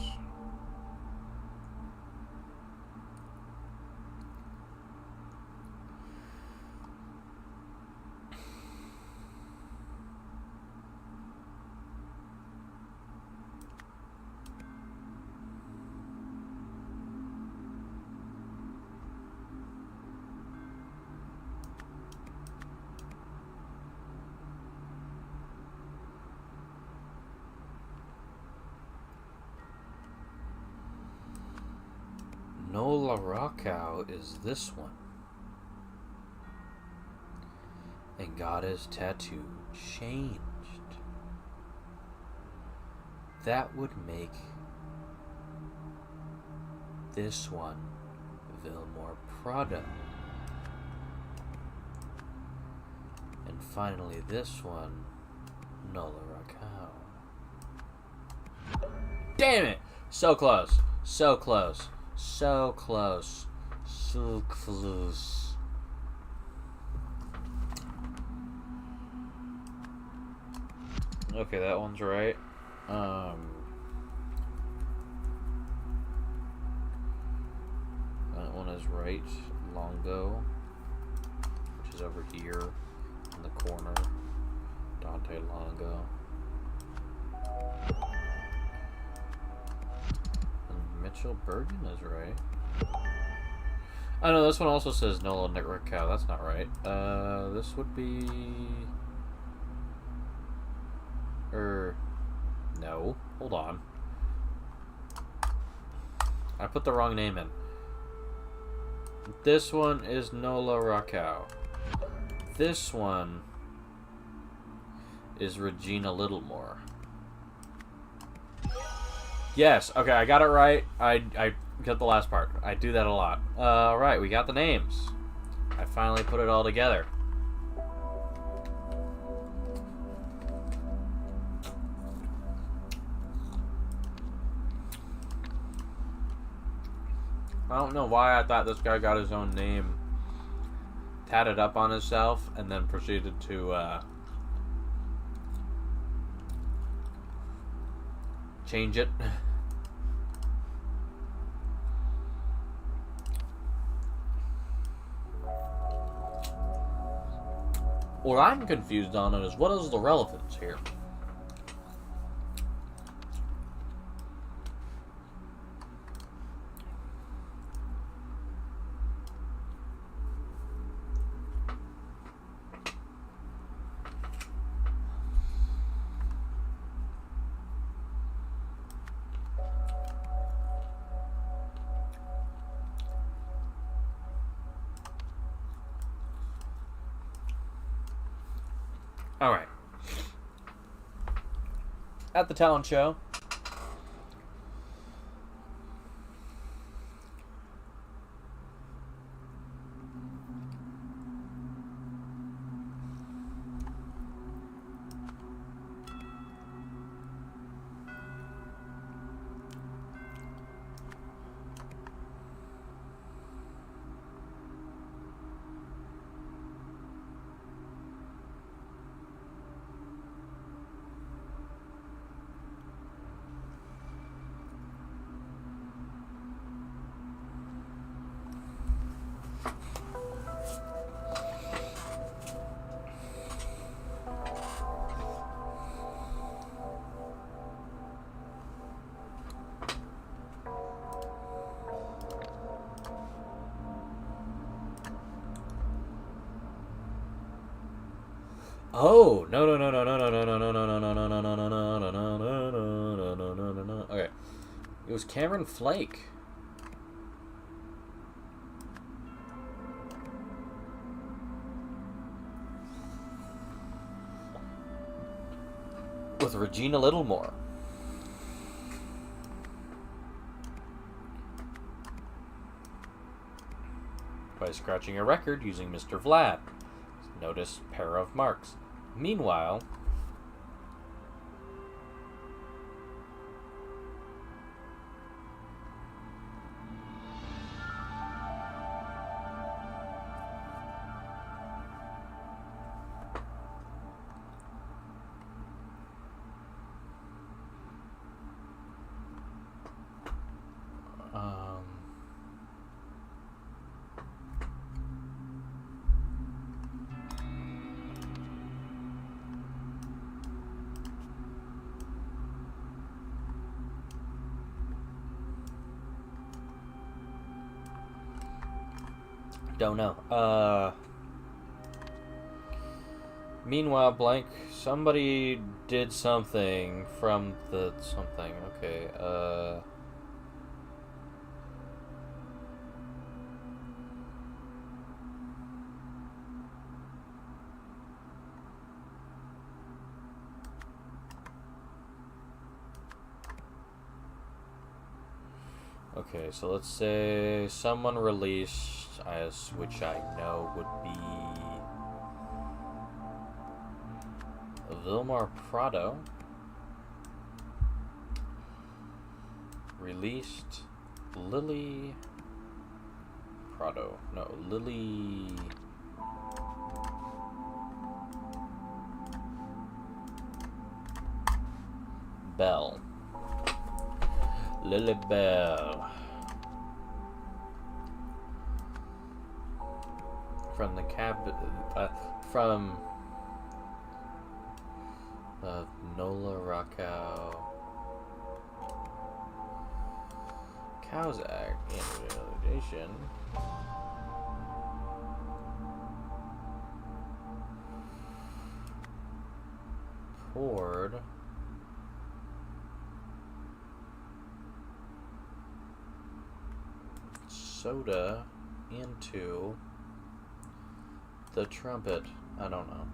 Nola Rakow is this one. And got his tattoo changed. That would make this one Vilmore Prada. And finally this one, Nola Rakow. Damn it! So close. So close. So close. So close. Okay, that one's right. That one is right. Longo, which is over here in the corner. Dante Longo. Mitchell Bergen is right. Oh no, this one also says Nola Rakow. That's not right. This would be... No. Hold on. I put the wrong name in. This one is Nola Rakow. This one is Regina Littlemore. Yes, okay, I got it right. I got the last part. I do that a lot. Right, we got the names. I finally put it all together. I don't know why I thought this guy got his own name tatted up on himself and then proceeded to change it. What I'm confused on is what is the relevance here? All right. At the talent show, oh, no. Okay. It was Cameron Flake. with Regina Littlemore. By scratching a record using Mr. Vlad. Notice pair of marks. Meanwhile, don't know. Meanwhile, blank, somebody did something from the something. Okay, okay, so let's say someone released, as which I know would be Vilmar Prado, released Lily Prado. No, Lily Bell. Lily Bell. From the from Nola Rakow Kazakh Invalidation. Poured soda into the trumpet. I don't know.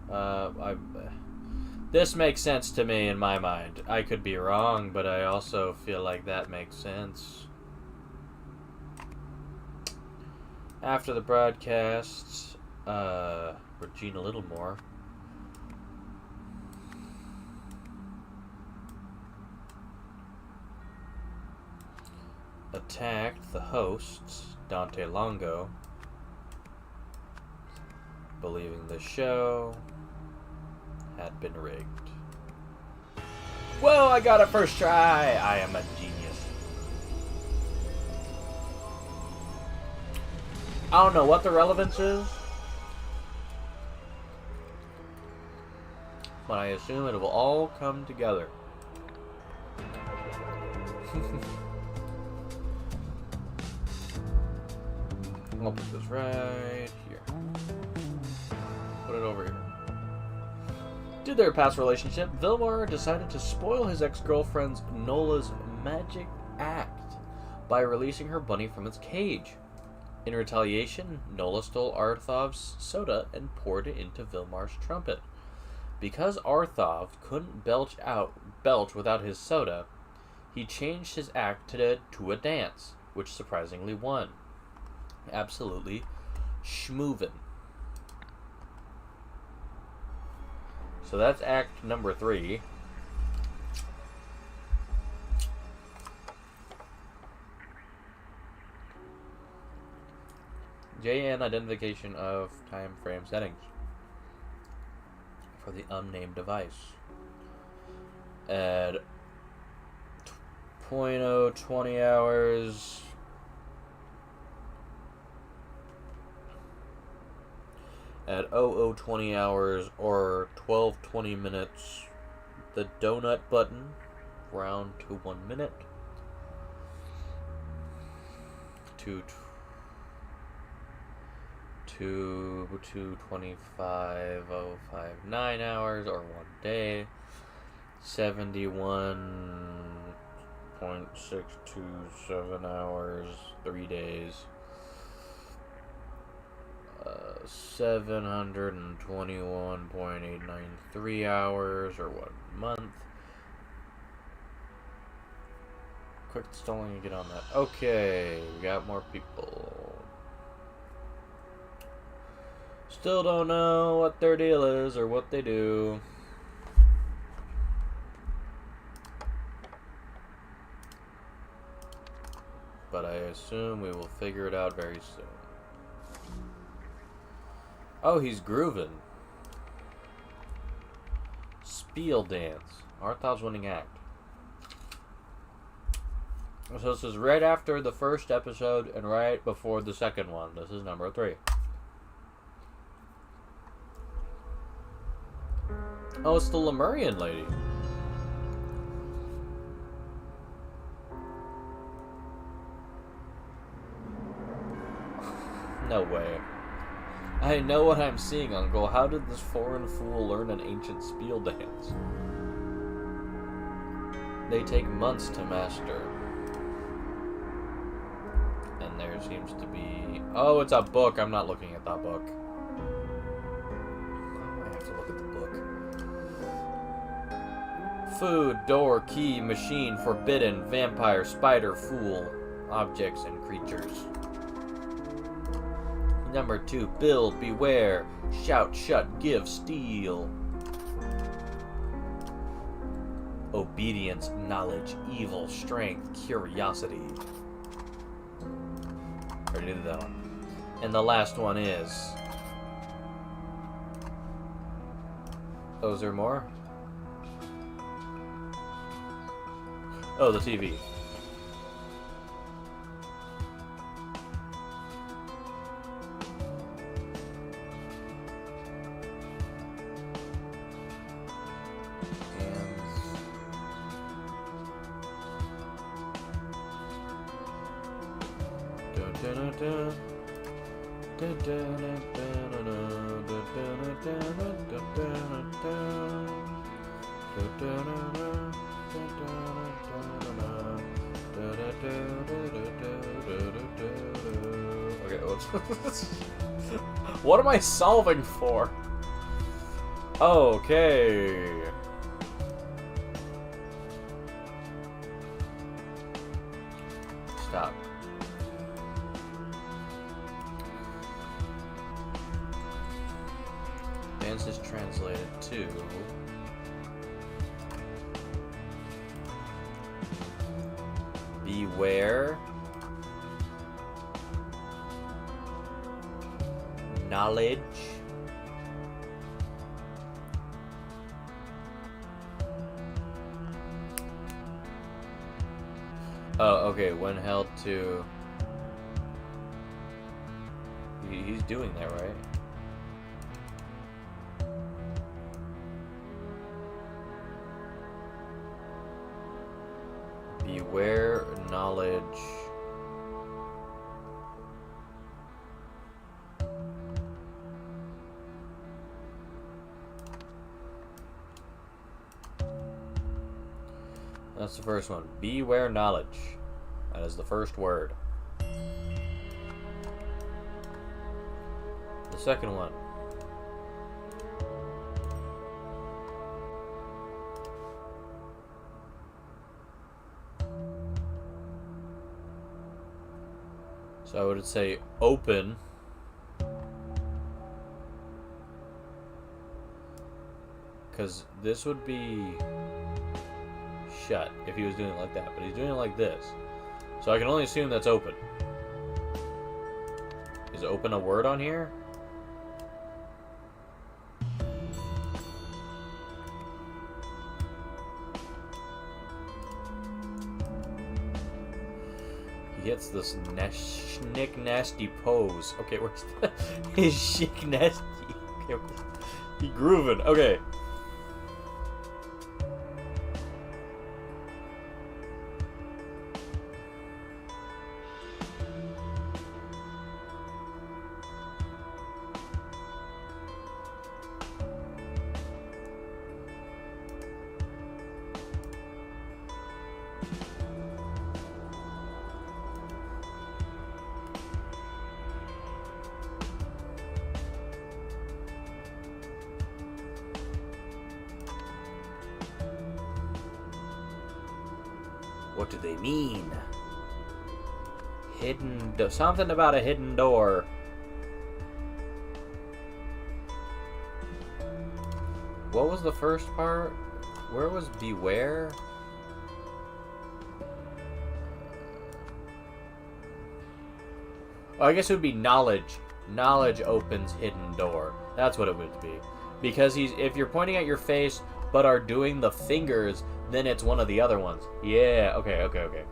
This makes sense to me in my mind. I could be wrong, but I also feel like that makes sense. After the broadcast, Regina Littlemore attacked the hosts, Dante Longo, believing the show had been rigged. Whoa, I got it first try! I am a genius. I don't know what the relevance is, but I assume it will all come together. I'll put this right here. Put it over here. Due to their past relationship, Vilmar decided to spoil his ex-girlfriend's Nola's magic act by releasing her bunny from its cage. In retaliation, Nola stole Arthov's soda and poured it into Vilmar's trumpet. Because Arthov couldn't belch without his soda, he changed his act to a dance, which surprisingly won. Absolutely schmoovin'. So that's act number 3. JN identification of time frame settings for the unnamed device. At 20 hours. At 0020 hours or 12:20 minutes, the donut button, round to 1 minute, to 25:059 hours or 1 day, 71.627 hours, 3 days. 721.893 hours or 1 month, quick stalling and get on that. Okay, we got more people. Still don't know what their deal is or what they do. But I assume we will figure it out very soon. Oh, he's grooving. Spiel dance. Arthur's winning act. So this is right after the first episode and right before the second one. This is number 3. Oh, it's the Lemurian lady. No way. I know what I'm seeing, Uncle. How did this foreign fool learn an ancient spiel dance? They take months to master. And there seems to be... Oh, it's a book. I'm not looking at that book. I have to look at the book. Food, door, key, machine, forbidden, vampire, spider, fool, objects, and creatures. Number 2, build, beware, shout, shut, give, steal. Obedience, knowledge, evil, strength, curiosity. Already did that one. And the last one is... Oh, is there more? Oh, the TV. Okay, what am I solving for? Okay. Stop. Dance is translated to... Beware. Knowledge. Oh, okay. When held to... He's doing that, right? Beware, knowledge. That's the first one. Beware, knowledge. That is the first word. The second one. So I would say open. Because this would be shut if he was doing it like that. But he's doing it like this. So I can only assume that's open. Is open a word on here? He hits this schnick nasty pose. Okay, where's the his chic nasty? Okay, he grooving. Okay. What do they mean? Something about a hidden door. What was the first part? Where was beware? Oh, I guess it would be knowledge. Knowledge opens hidden door. That's what it would be. Because if you're pointing at your face but are doing the fingers, then it's one of the other ones. Yeah, okay.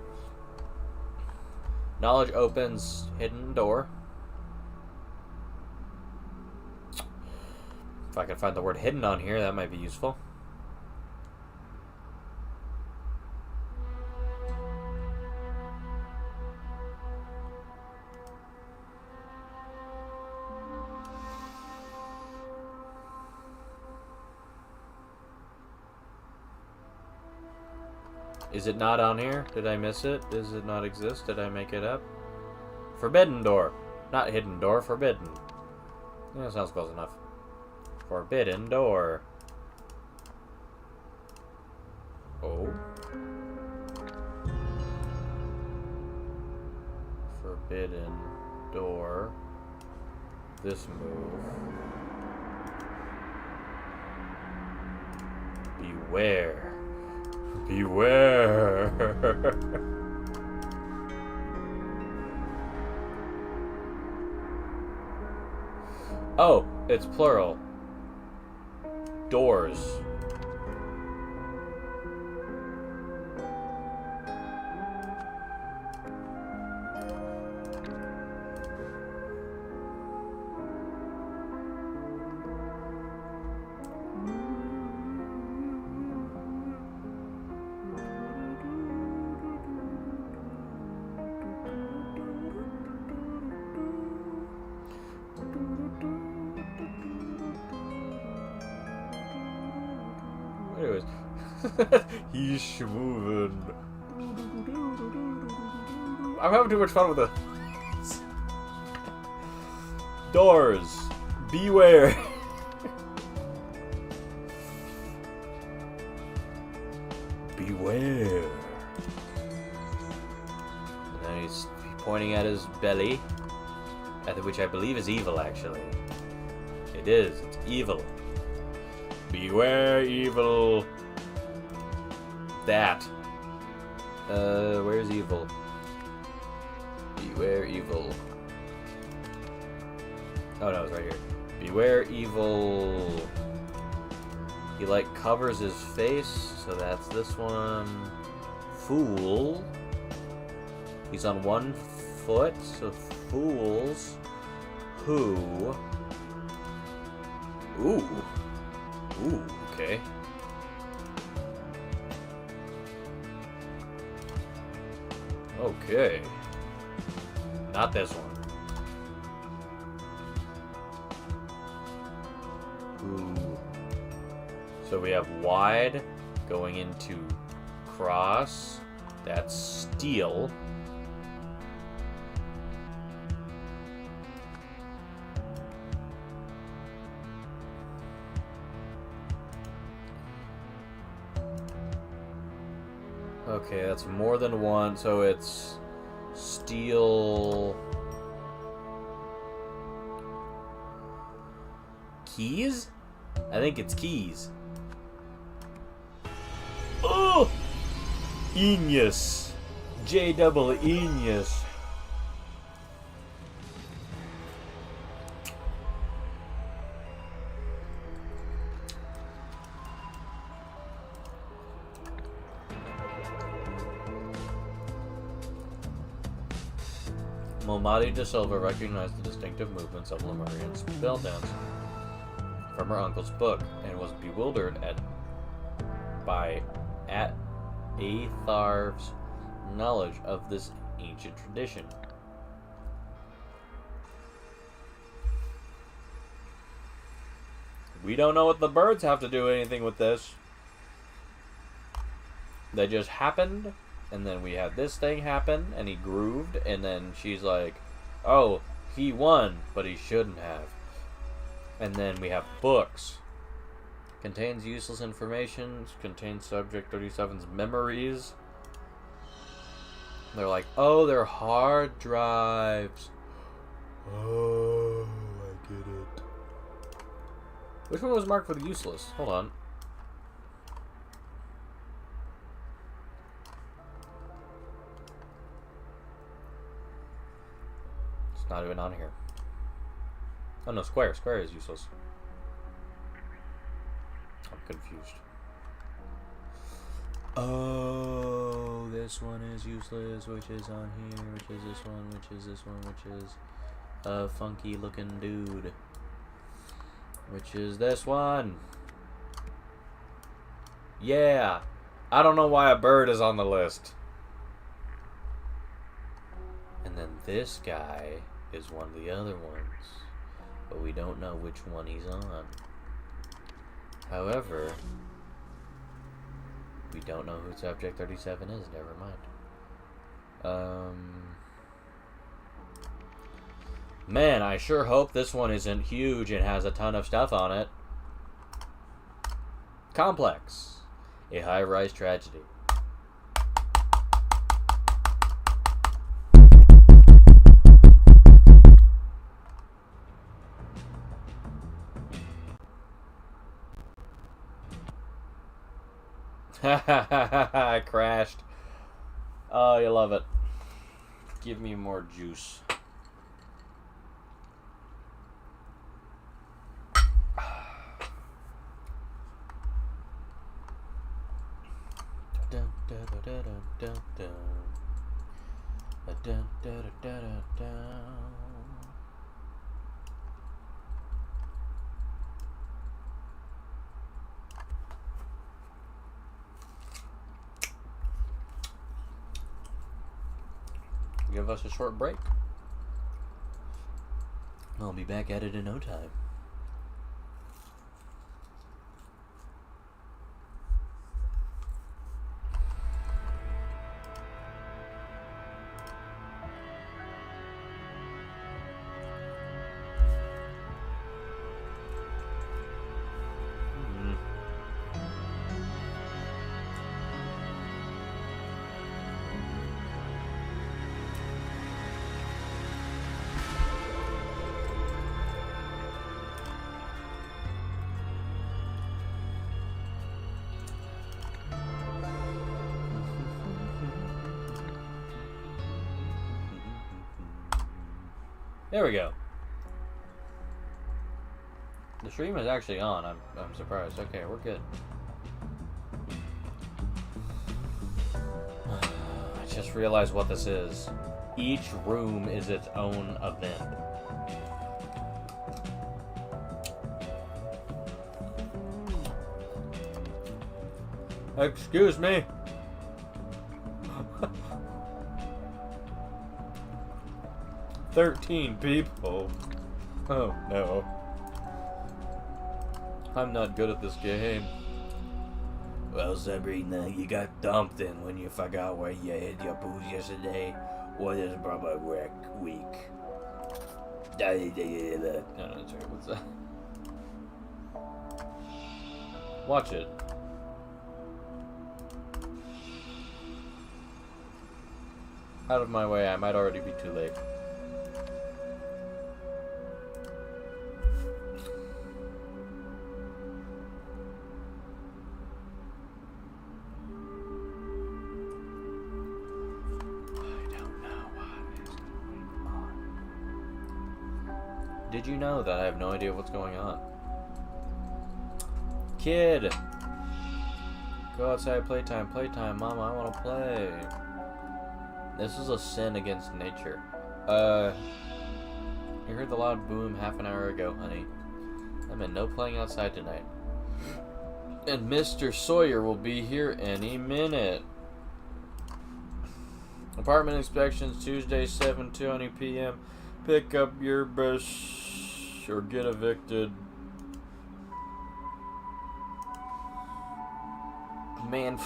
Knowledge opens hidden door. If I can find the word hidden on here, that might be useful. Is it not on here? Did I miss it? Does it not exist? Did I make it up? Forbidden door. Not hidden door, forbidden. Yeah, sounds close enough. Forbidden door. Oh. Forbidden door. This move. Beware. Beware. Oh, it's plural. Doors. Anyways, he's moving. I'm having too much fun with this. Doors, beware. Beware. And then he's pointing at his belly, which I believe is evil, actually. It is. It's evil. Beware evil. That. Where's evil? Beware evil. Oh no, it's right here. Beware evil. He like covers his face, so that's this one. Fool. He's on one foot, so fools who. Ooh, okay. Okay. Not this one. Ooh. So we have wide going into cross. That's steel. Okay, that's more than one, so it's steel. Keys? I think it's keys. Oh! Genius. J-double genius. Momadi de Silva recognized the distinctive movements of Lemurian spell dance from her uncle's book and was bewildered by Atharv's knowledge of this ancient tradition. We don't know what the birds have to do anything with this. They just happened. And then we had this thing happen, and he grooved, and then she's like, oh, he won, but he shouldn't have. And then we have books. Contains useless information, contains Subject 37's memories. They're like, oh, they're hard drives. Oh, I get it. Which one was marked for the useless? Hold on. It's not even on here. Oh no, square. Square is useless. I'm confused. Oh, this one is useless. Which is on here? Which is this one? Which is this one? Which is a funky looking dude? Which is this one? Yeah. I don't know why a bird is on the list. And then this guy is one of the other ones. But we don't know which one he's on. However, we don't know who Subject 37 is. Never mind. Man, I sure hope this one isn't huge and has a ton of stuff on it. Complex. A high-rise tragedy. I crashed. Oh, you love it. Give me more juice. Give us a short break. I'll be back at it in no time. There we go. The stream is actually on. I'm surprised. Okay, we're good. I just realized what this is. Each room is its own event. Excuse me. 13 people. Oh no. I'm not good at this game. Well, Sabrina, you got dumped in when you forgot where you hid your booze yesterday. What is Brother Rick week? No, that's right. What's that? Watch it. Out of my way, I might already be too late. Did you know that I have no idea what's going on? Kid! Go outside, playtime, Mama, I want to play. This is a sin against nature. You heard the loud boom half an hour ago, honey. I'm in no playing outside tonight. And Mr. Sawyer will be here any minute. Apartment inspections Tuesday, 7:20 p.m. Pick up your bus or get evicted. Man,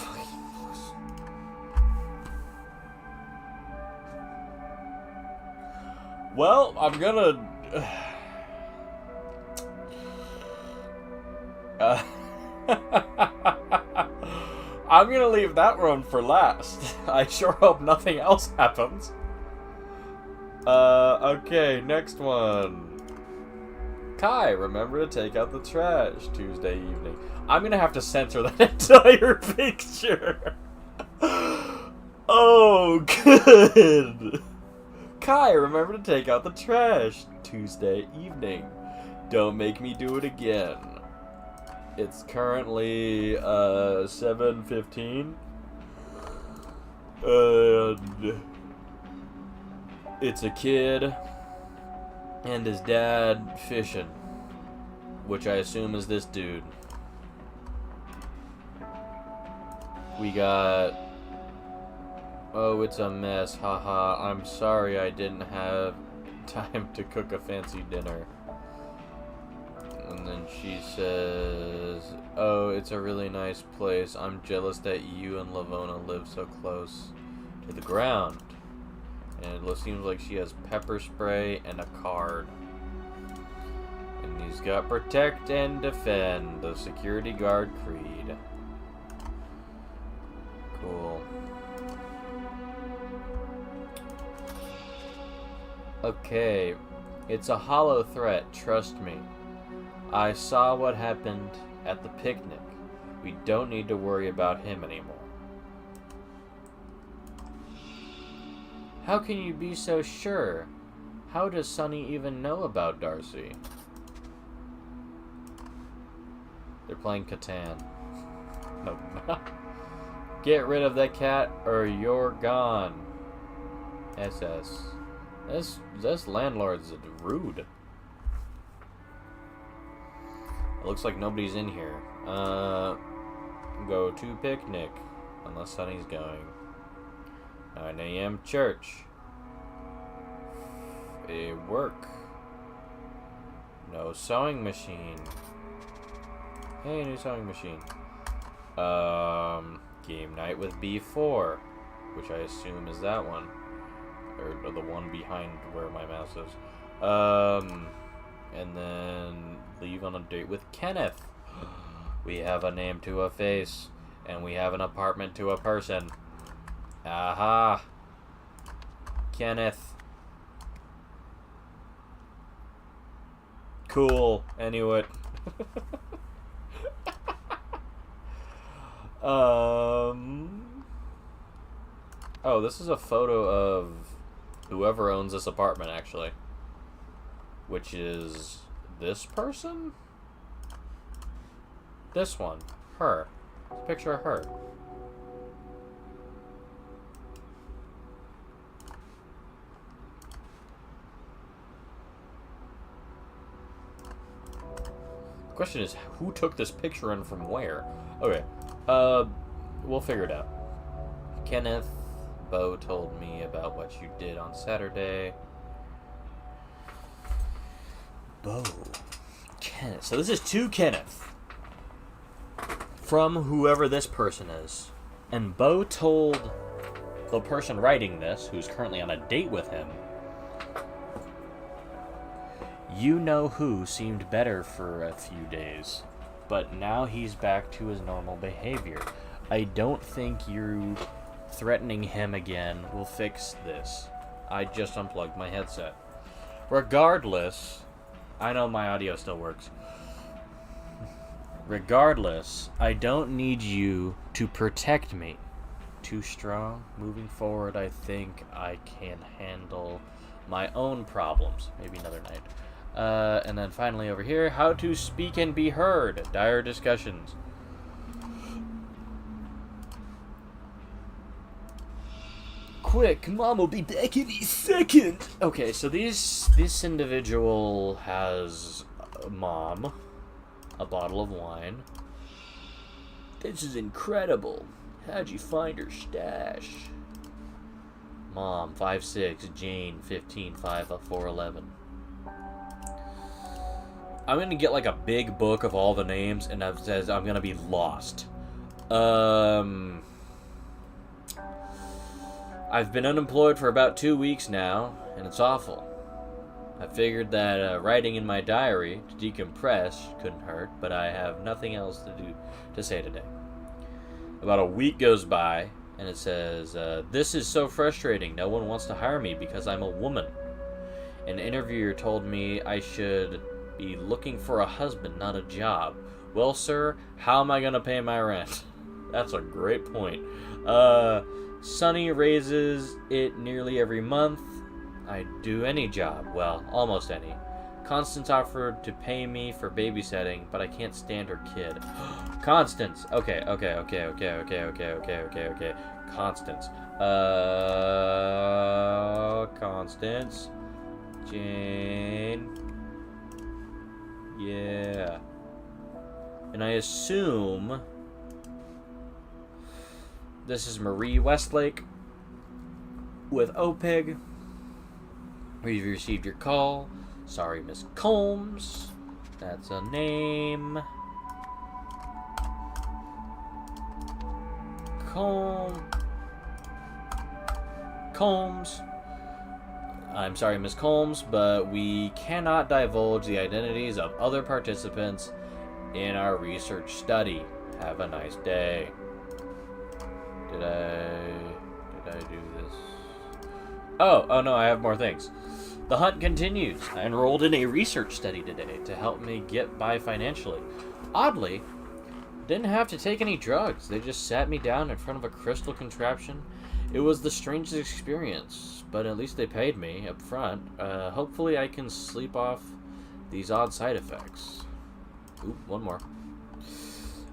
well, I'm gonna. I'm gonna leave that one for last. I sure hope nothing else happens. Okay, next one. Kai, remember to take out the trash Tuesday evening. I'm gonna have to censor that entire picture. Oh, good. Kai, remember to take out the trash Tuesday evening. Don't make me do it again. It's currently 7:15, and it's a kid and his dad fishing, which I assume is this dude. We got, oh, it's a mess, haha, I'm sorry I didn't have time to cook a fancy dinner. And then she says, oh, it's a really nice place. I'm jealous that you and Lavona live so close to the ground. And it seems like she has pepper spray and a card. And he's got protect and defend, the security guard creed. Cool. Okay, it's a hollow threat, trust me. I saw what happened at the picnic. We don't need to worry about him anymore. How can you be so sure? How does Sonny even know about Darcy? They're playing Catan. No, not. Get rid of that cat or you're gone. SS. This landlord's rude. It looks like nobody's in here. Go to picnic. Unless Sonny's going. 9 a.m. church. Work. No sewing machine. Hey, new sewing machine. Game night with B4. Which I assume is that one. Or the one behind where my mouse is. And then leave on a date with Kenneth. We have a name to a face. And we have an apartment to a person. Aha. Kenneth. Cool. I knew it. Oh, this is a photo of whoever owns this apartment, actually. Which is this person? This one. Her. It's a picture of her. The question is, who took this picture and from where? Okay. We'll figure it out. Kenneth, Bo told me about what you did on Saturday. Bo. Kenneth. So this is to Kenneth. From whoever this person is. And Bo told the person writing this, who's currently on a date with him, you know who seemed better for a few days, but now he's back to his normal behavior. I don't think you threatening him again will fix this. I just unplugged my headset. Regardless, I know my audio still works. Regardless, I don't need you to protect me. Too strong? Moving forward, I think I can handle my own problems. Maybe another night. And then finally over here, how to speak and be heard. Dire discussions. Quick, Mom will be back any second. Okay, so this individual has a mom, a bottle of wine. This is incredible. How'd you find her stash? Mom, 5'6", Jane, 15, 5, 4'11". I'm gonna get like a big book of all the names, and it says I'm gonna be lost. I've been unemployed for about 2 weeks now, and it's awful. I figured that writing in my diary to decompress couldn't hurt, but I have nothing else to say today. About a week goes by, and it says, "This is so frustrating. No one wants to hire me because I'm a woman. An interviewer told me I should be looking for a husband, not a job. Well, sir, how am I going to pay my rent?" That's a great point. Sonny raises it nearly every month. I'd do any job. Well, almost any. Constance offered to pay me for babysitting, but I can't stand her kid. Constance. Okay. Constance. Constance. Jane. Yeah. And I assume this is Marie Westlake with OPIG. We've received your call. Sorry, Miss Combs. That's a name. Combs. I'm sorry, Miss Combs, but we cannot divulge the identities of other participants in our research study. Have a nice day. Did I do this? Oh no, I have more things. The hunt continues. I enrolled in a research study today to help me get by financially. Oddly, didn't have to take any drugs. They just sat me down in front of a crystal contraption. It was the strangest experience, but at least they paid me up front. Hopefully I can sleep off these odd side effects. Ooh, one more.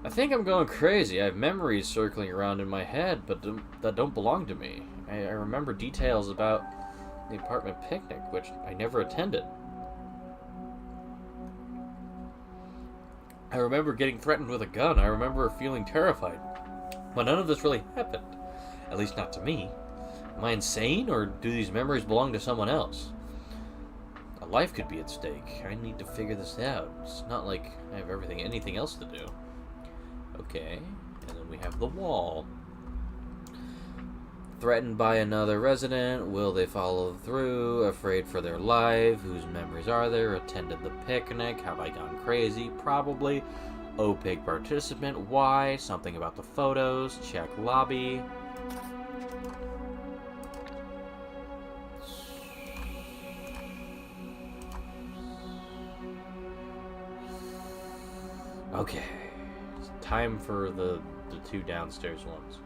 I think I'm going crazy. I have memories circling around in my head, but that don't belong to me. I remember details about the apartment picnic, which I never attended. I remember getting threatened with a gun. I remember feeling terrified. But none of this really happened. At least not to me. Am I insane, or do these memories belong to someone else? A life could be at stake. I need to figure this out. It's not like I have anything else to do. Okay, and then we have the wall. Threatened by another resident. Will they follow through? Afraid for their life. Whose memories are there? Attended the picnic. Have I gone crazy? Probably. OPIG participant. Why? Something about the photos. Check lobby. Okay. It's time for the two downstairs ones.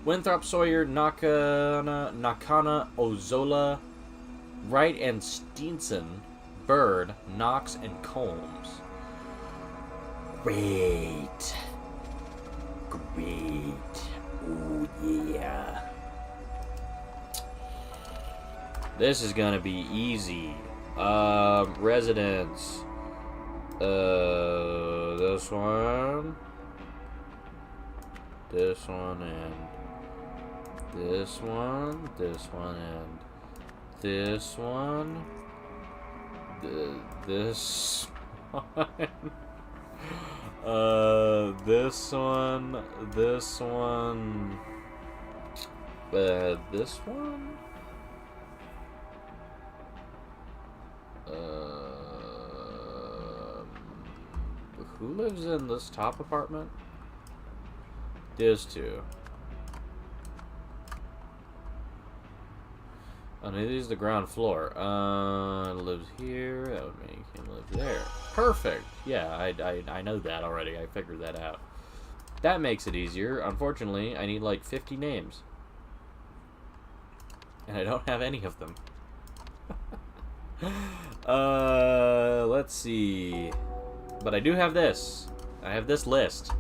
Winthrop, Sawyer, Nakana, Ozola, Wright and Steenson, Bird, Knox, and Combs. Great. Oh, yeah. This is gonna be easy. Residents. This one, and this one, and this one, and this one. This one. This one, this one. This one. Who lives in this top apartment? These two. Oh, no, this is the ground floor. Lives here. That would make him live there. Perfect. Yeah, I know that already. I figured that out. That makes it easier. Unfortunately, I need like 50 names. And I don't have any of them. Let's see. But I do have this. I have this list.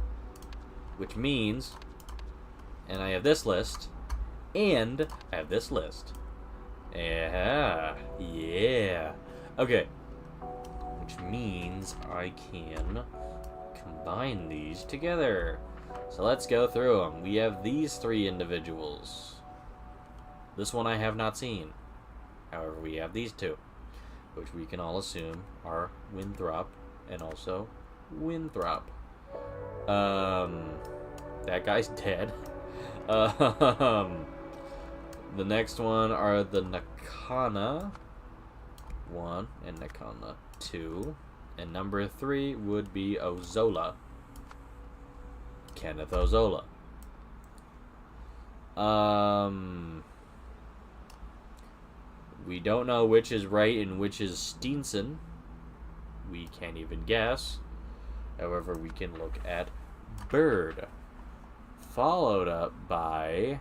Which means... And I have this list. And I have this list. Yeah. Okay. Which means I can combine these together. So let's go through them. We have these three individuals. This one I have not seen. However, we have these two, which we can all assume are Winthrop and also Winthrop. That guy's dead. The next one are the Nakana 1 and Nakana 2. And number 3 would be Ozola. Kenneth Ozola. We don't know which is right and which is Steenson. We can't even guess. However, we can look at Bird. Followed up by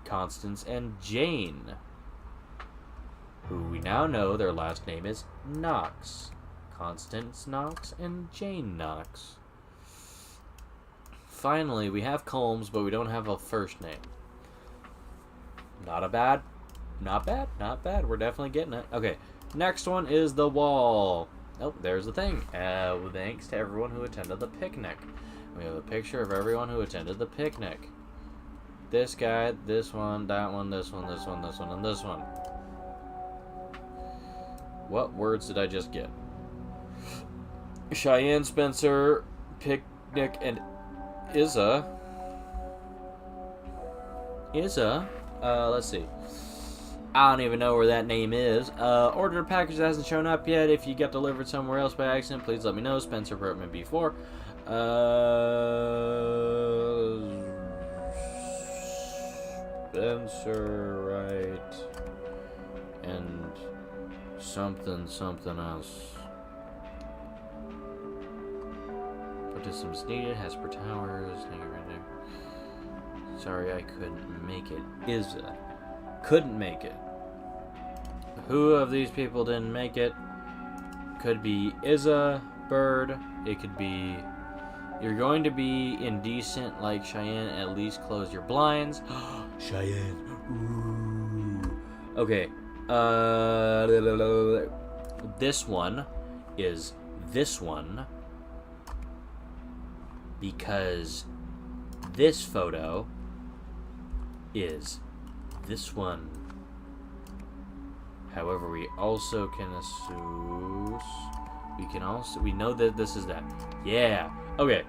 Constance and Jane, who we now know their last name is Knox. Constance Knox and Jane Knox. Finally, we have Combs, but we don't have a first name. Not bad. We're definitely getting it. Okay, next one is the wall. Oh, there's the thing. Thanks to everyone who attended the picnic. We have a picture of everyone who attended the picnic. This guy, this one, that one, this one, this one, this one, and this one. What words did I just get? Cheyenne, Spencer, Picnic, and Izza. Let's see. I don't even know where that name is. Ordered a package that hasn't shown up yet. If you got delivered somewhere else by accident, please let me know. Spencer wrote me before. Spencer, right. And something else. Participants needed. Hasper Towers. Hang it right there. Sorry, I couldn't make it. Izza. Couldn't make it. Who of these people didn't make it? Could be Izza, Bird. It could be... You're going to be indecent like Cheyenne. At least close your blinds. Cheyenne. Ooh. Okay. This one is this one. Because this photo is this one. However, we also can assume... We know that this is that. Yeah. Okay.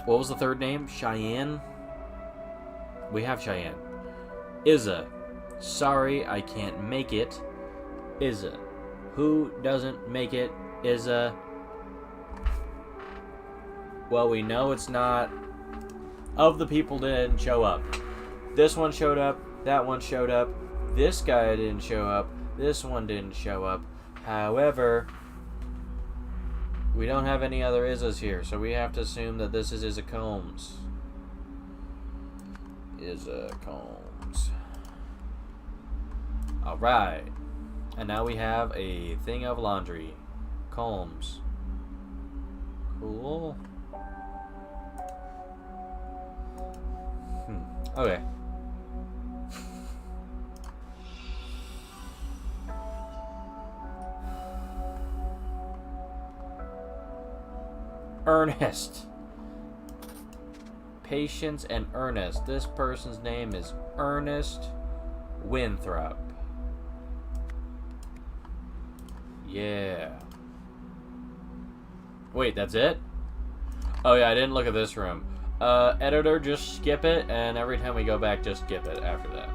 What was the third name? Cheyenne? We have Cheyenne. Izza. Sorry, I can't make it. Izza. Who doesn't make it? Izza. Well, we know it's not... Of the people that didn't show up. This one showed up. That one showed up. This guy didn't show up. This one didn't show up. However, we don't have any other Izzas here, so we have to assume that this is Izza Combs. Izza Combs. Alright. And now we have a thing of laundry. Combs. Cool. Okay. Ernest. Patience and Ernest. This person's name is Ernest Winthrop. Yeah. Wait, that's it? Oh yeah, I didn't look at this room. Editor, just skip it, and every time we go back, just skip it after that.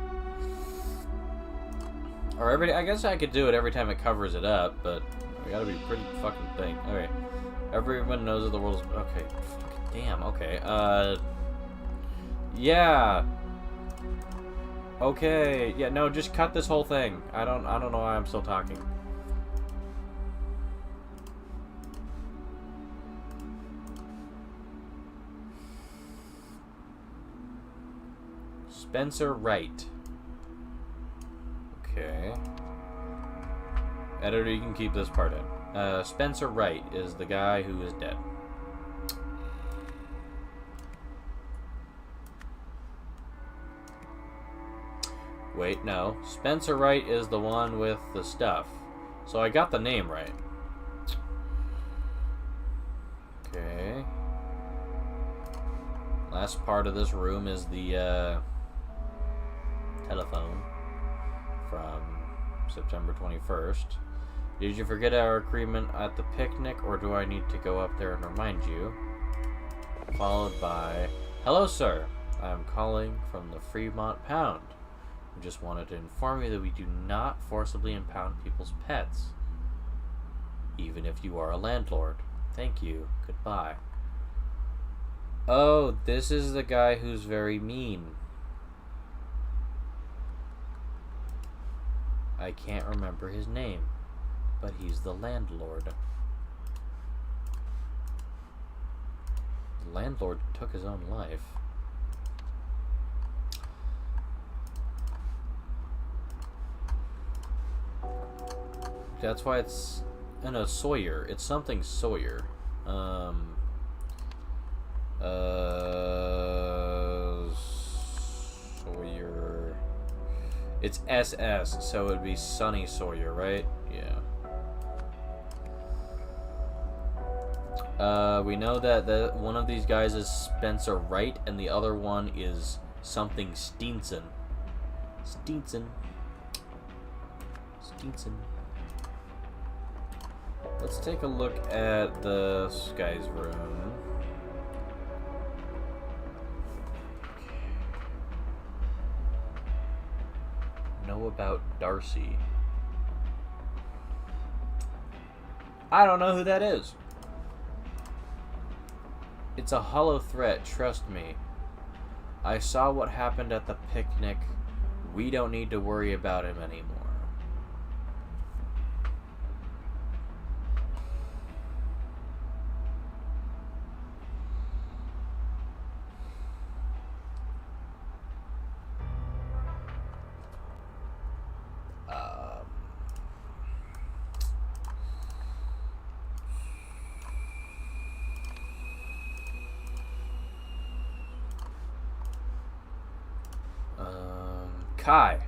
Or I guess I could do it every time it covers it up, but we gotta be pretty fucking thing. Okay. Everyone knows that the world is... Okay. Damn, okay. Yeah. Okay. Yeah, no, just cut this whole thing. I don't know why I'm still talking. Spencer Wright. Okay. Editor, you can keep this part in. Spencer Wright is the guy who is dead. Wait, no. Spencer Wright is the one with the stuff. So I got the name right. Okay. Last part of this room is the telephone from September 21st. Did you forget our agreement at the picnic, or do I need to go up there and remind you? Followed by, hello, sir. I'm calling from the Fremont Pound. We just wanted to inform you that we do not forcibly impound people's pets, even if you are a landlord. Thank you. Goodbye. Oh, this is the guy who's very mean. I can't remember his name, but he's the landlord. The landlord took his own life. That's why it's... no, Sawyer. It's something Sawyer. Sawyer... It's SS, so it would be Sunny Sawyer, right? Yeah. We know that one of these guys is Spencer Wright, and the other one is something Steenson. Steenson. Let's take a look at this guy's room. Know about Darcy. I don't know who that is. It's a hollow threat, trust me. I saw what happened at the picnic. We don't need to worry about him anymore. Kai.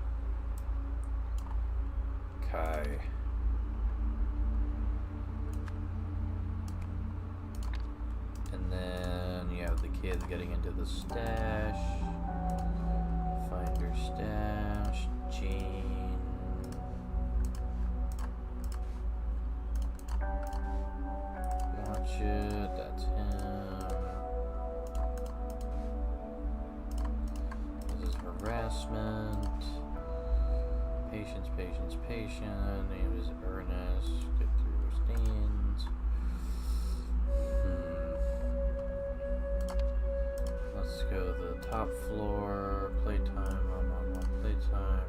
And then you have the kids getting into the stash. Find her stash. Jean. Watch it. That's him. This is harassment. Patient. Name is Ernest. Get through your stands. Let's go to the top floor. Playtime. Playtime.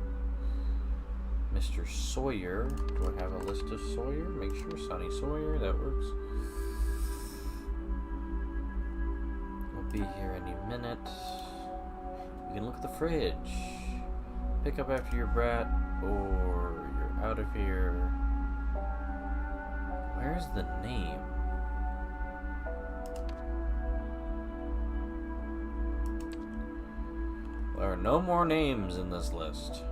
Mr. Sawyer. Do I have a list of Sawyer? Make sure Sonny Sawyer. That works. We'll be here any minute. We can look at the fridge. Pick up after your brat, or you're out of here. Where's the name? There are no more names in this list.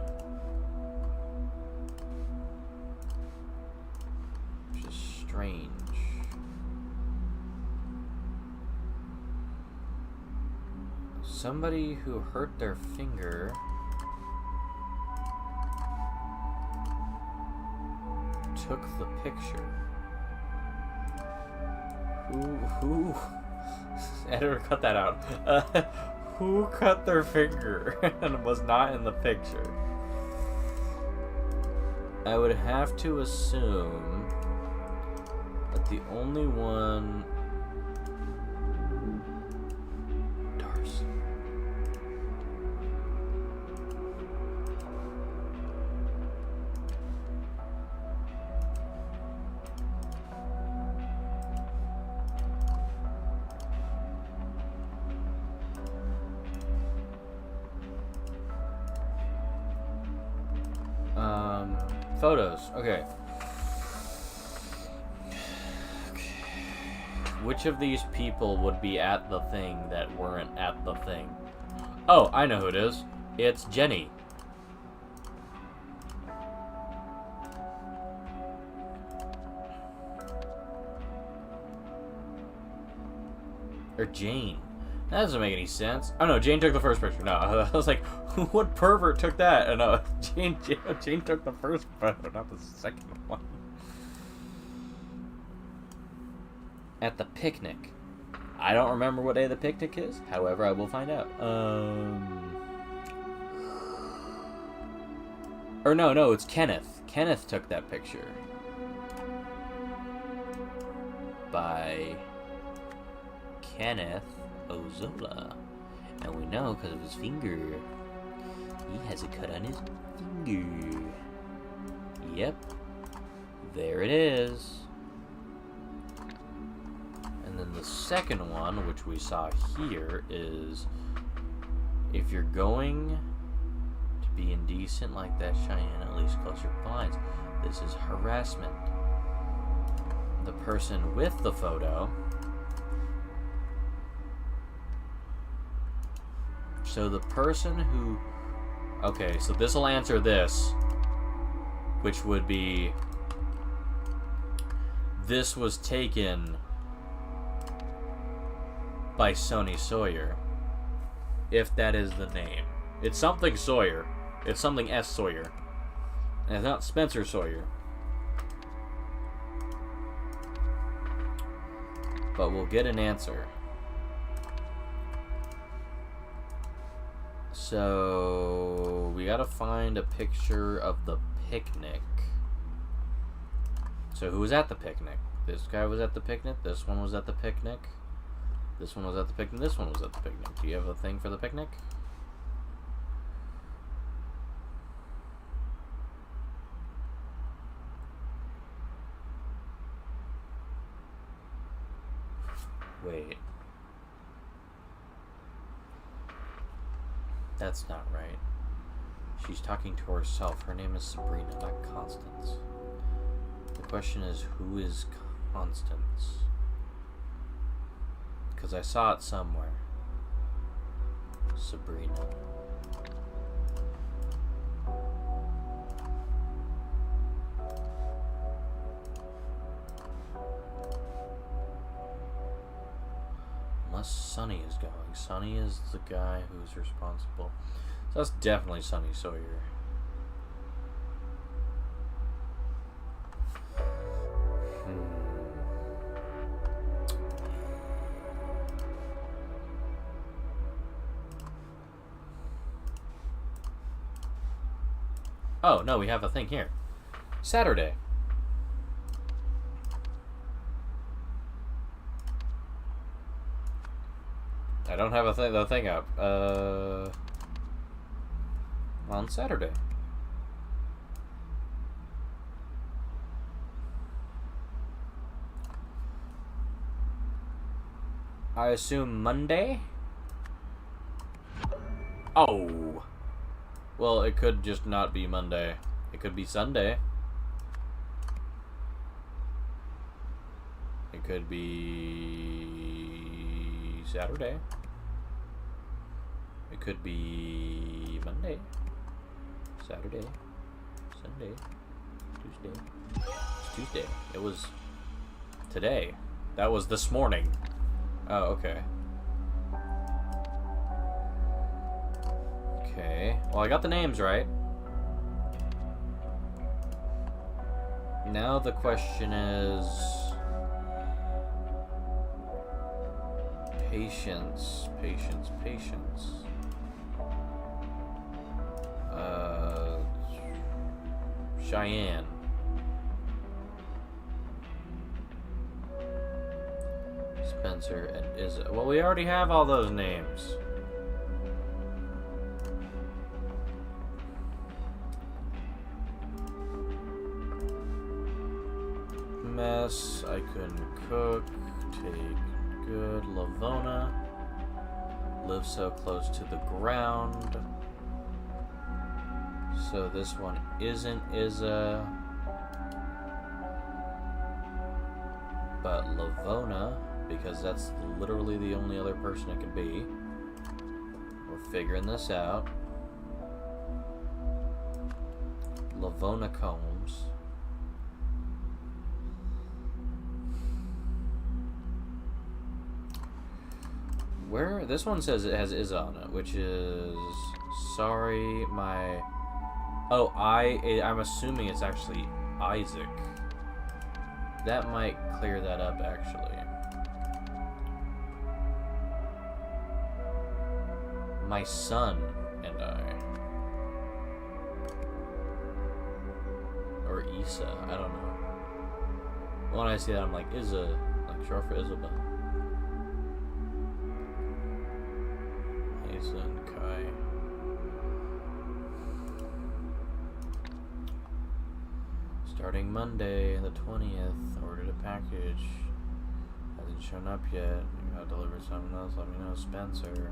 Which is strange. Somebody who hurt their finger took the picture. Who editor, cut that out. Who cut their finger and was not in the picture? I would have to assume that the only one... Darcy. Photos. Okay. Which of these people would be at the thing that weren't at the thing? Oh, I know who it is. It's Jenny. Or Jane. That doesn't make any sense. Oh no, Jane took the first picture. No, I was like, what pervert took that? And no, Jane took the first photo, not the second one. At the picnic. I don't remember what day the picnic is. However, I will find out. Or no, it's Kenneth. Kenneth took that picture. By Kenneth Ozola. And we know because of his finger. He has a cut on his finger. Yep. There it is. And then the second one, which we saw here, is if you're going to be indecent like that, Cheyenne, at least close your blinds. This is harassment. The person with the photo. So the person who... Okay, so this will answer this, which would be... This was taken by Sonny Sawyer, if that is the name. It's something Sawyer. It's something S. Sawyer. And it's not Spencer Sawyer. But we'll get an answer. So we gotta find a picture of the picnic. So who was at the picnic? This guy was at the picnic. This one was at the picnic. This one was at the picnic. This one was at the picnic. Do you have a thing for the picnic? Wait. That's not right. She's talking to herself. Her name is Sabrina, not Constance. The question is, who is Constance? Because I saw it somewhere. Sabrina. Unless Sonny is going. Sonny is the guy who's responsible. So that's definitely Sonny Sawyer. Oh, no, we have a thing here. Saturday. I don't have the thing up. On Saturday. I assume Monday? Oh. Well, it could just not be Monday. It could be Sunday. It could be Saturday. It could be Monday, Saturday, Sunday, Tuesday. It's Tuesday. It was today. That was this morning. Oh, okay. Okay. Well, I got the names right. Now the question is... Patience. Cheyenne. Spencer and Izza. Well, we already have all those names. Mess. I couldn't cook. Take good. Lavona. Live so close to the ground. So this one isn't Izza, but Lavona, because that's literally the only other person it could be. We're figuring this out. Lavona Combs. Where? This one says it has Izza on it, which is... Sorry, my... Oh, I'm assuming it's actually Isaac. That might clear that up, actually. My son and I. for Issa. I don't know. When I see that, I'm like, Isa, like short for Isabel. Issa and Kai. Starting Monday, the 20th. Ordered a package. Hasn't shown up yet. You gotta deliver something else. Let me know, Spencer.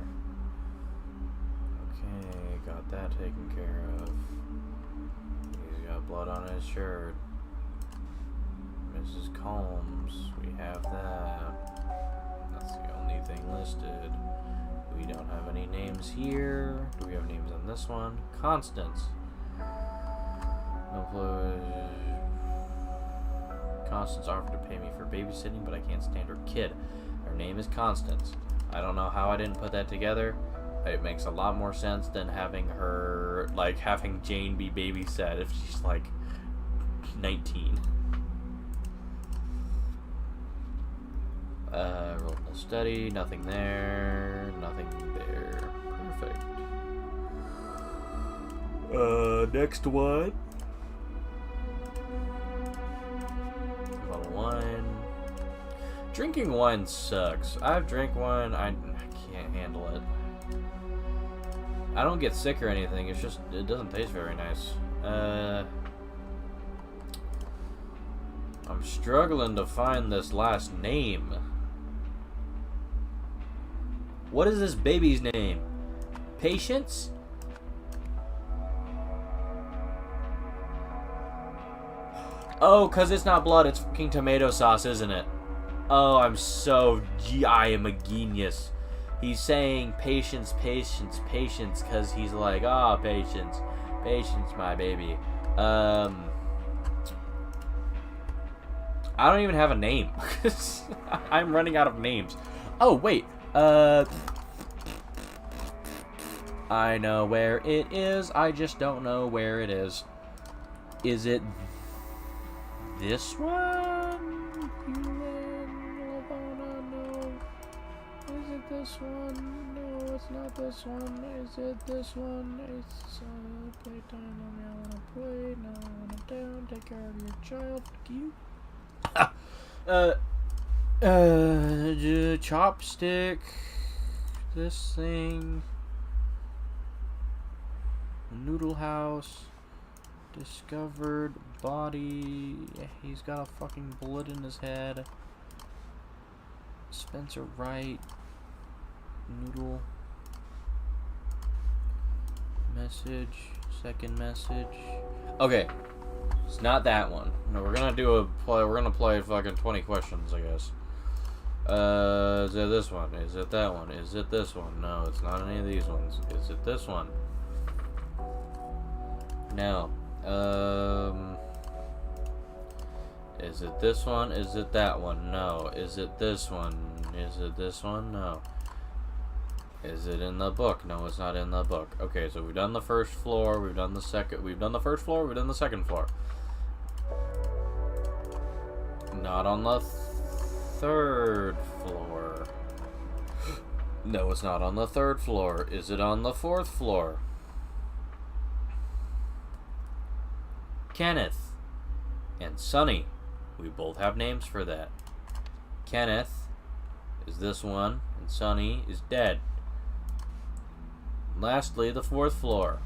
Okay, got that taken care of. He's got blood on his shirt. Mrs. Combs, we have that. That's the only thing listed. We don't have any names here. Do we have names on this one? Constance. Constance offered to pay me for babysitting, but I can't stand her kid. Her name is Constance. I don't know how I didn't put that together. It makes a lot more sense than having her, like, having Jane be babysat if she's, like, 19. Rolled no study, nothing there, nothing there. Perfect. Next one. Bottle wine. Drinking wine sucks. I've drank wine, I can't handle it. I don't get sick or anything, it's just, it doesn't taste very nice. I'm struggling to find this last name. What is this baby's name? Patience? Oh, because it's not blood, it's fucking tomato sauce, isn't it? Oh, I am a genius. He's saying patience, patience, patience, because he's like, ah, oh, patience. Patience, my baby. I don't even have a name. I'm running out of names. Oh, wait. I know where it is. I just don't know where it is. Is it this one? No. Is it this one? No, it's not this one. Is it this one? It's playtime. Mommy, I wanna play. No, I wanna down. Take care of your child. Fuck you. Chopstick. This thing. Noodle house. Discovered body. He's got a fucking bullet in his head. Spencer Wright. Noodle. Message. Second message. Okay. It's not that one. No, we're gonna play fucking 20 questions, I guess. Is it this one? Is it that one? Is it this one? No, it's not any of these ones. Is it this one? No. Is it this one? Is it that one? No. Is it this one? Is it this one? No. Is it in the book? No, it's not in the book. Okay, so we've done the first floor, we've done the second, we've done the first floor, we've done the second floor. Not on the third floor. No, it's not on the third floor. Is it on the fourth floor? Kenneth and Sonny. We both have names for that. Kenneth is this one, and Sonny is dead. And lastly, the fourth floor.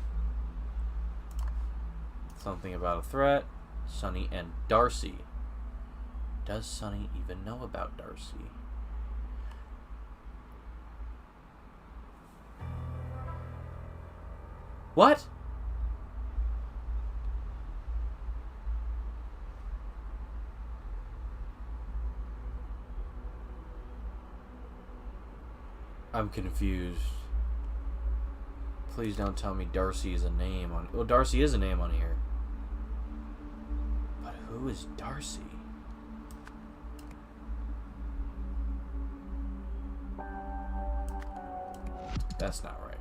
Something about a threat. Sonny and Darcy. Does Sonny even know about Darcy? What? I'm confused. Please don't tell me Darcy is a name on... Well, Darcy is a name on here. But who is Darcy? That's not right.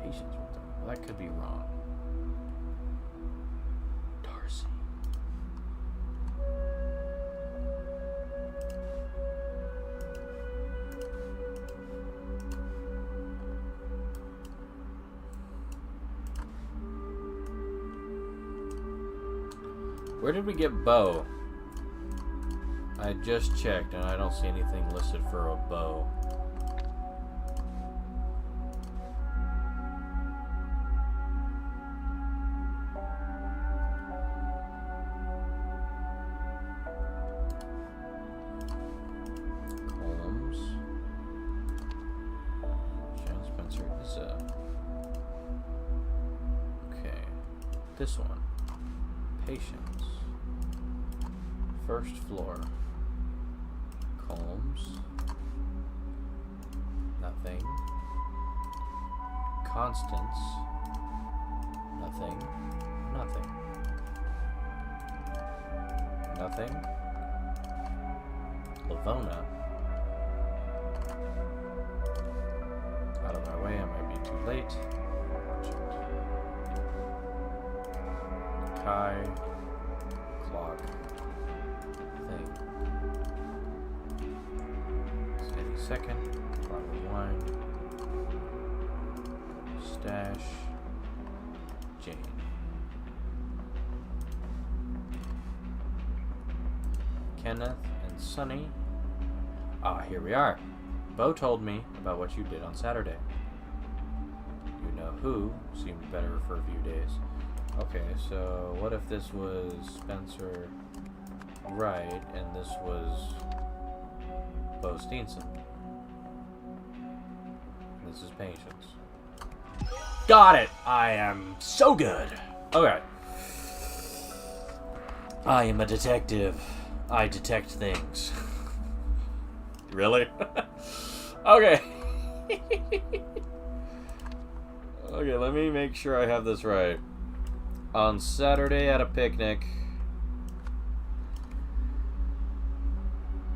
Patience with them. Well, that could be wrong. Darcy. Where did we get bow? I just checked and I don't see anything listed for a bow. Columns. John Spencer is okay. This one. Patience. First floor. Columns. Nothing. Constance. Nothing. Nothing. Nothing. Lavona. Out of my way, I might be too late. Kai. Clock. Thing. Steady second. Bottle of wine. Stash. Jane. Kenneth and Sonny. Ah, here we are. Bo told me about what you did on Saturday. You know who seemed better for a few days. Okay, so what if this was Spencer Wright and this was Bo Steenson? This is Patience. Got it! I am so good! Okay. I am a detective. I detect things. Really? Okay. Okay, let me make sure I have this right. On Saturday at a picnic,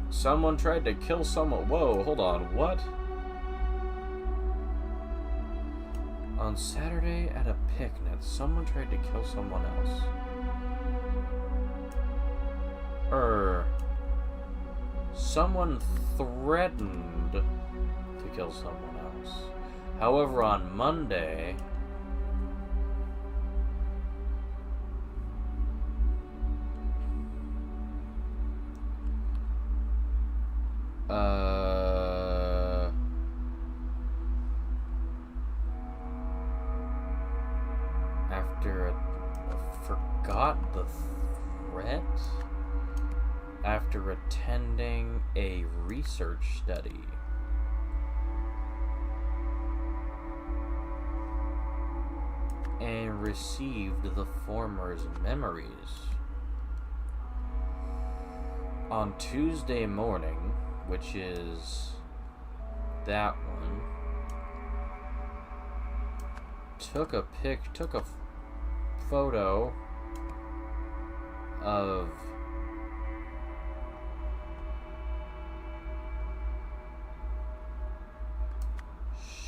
someone tried to kill someone. Whoa, hold on, what? On Saturday at a picnic, someone tried to kill someone else. Someone threatened to kill someone else. However, on Monday, forgot the threat after attending a research study. And received the former's memories. On Tuesday morning, which is that one, took a photo of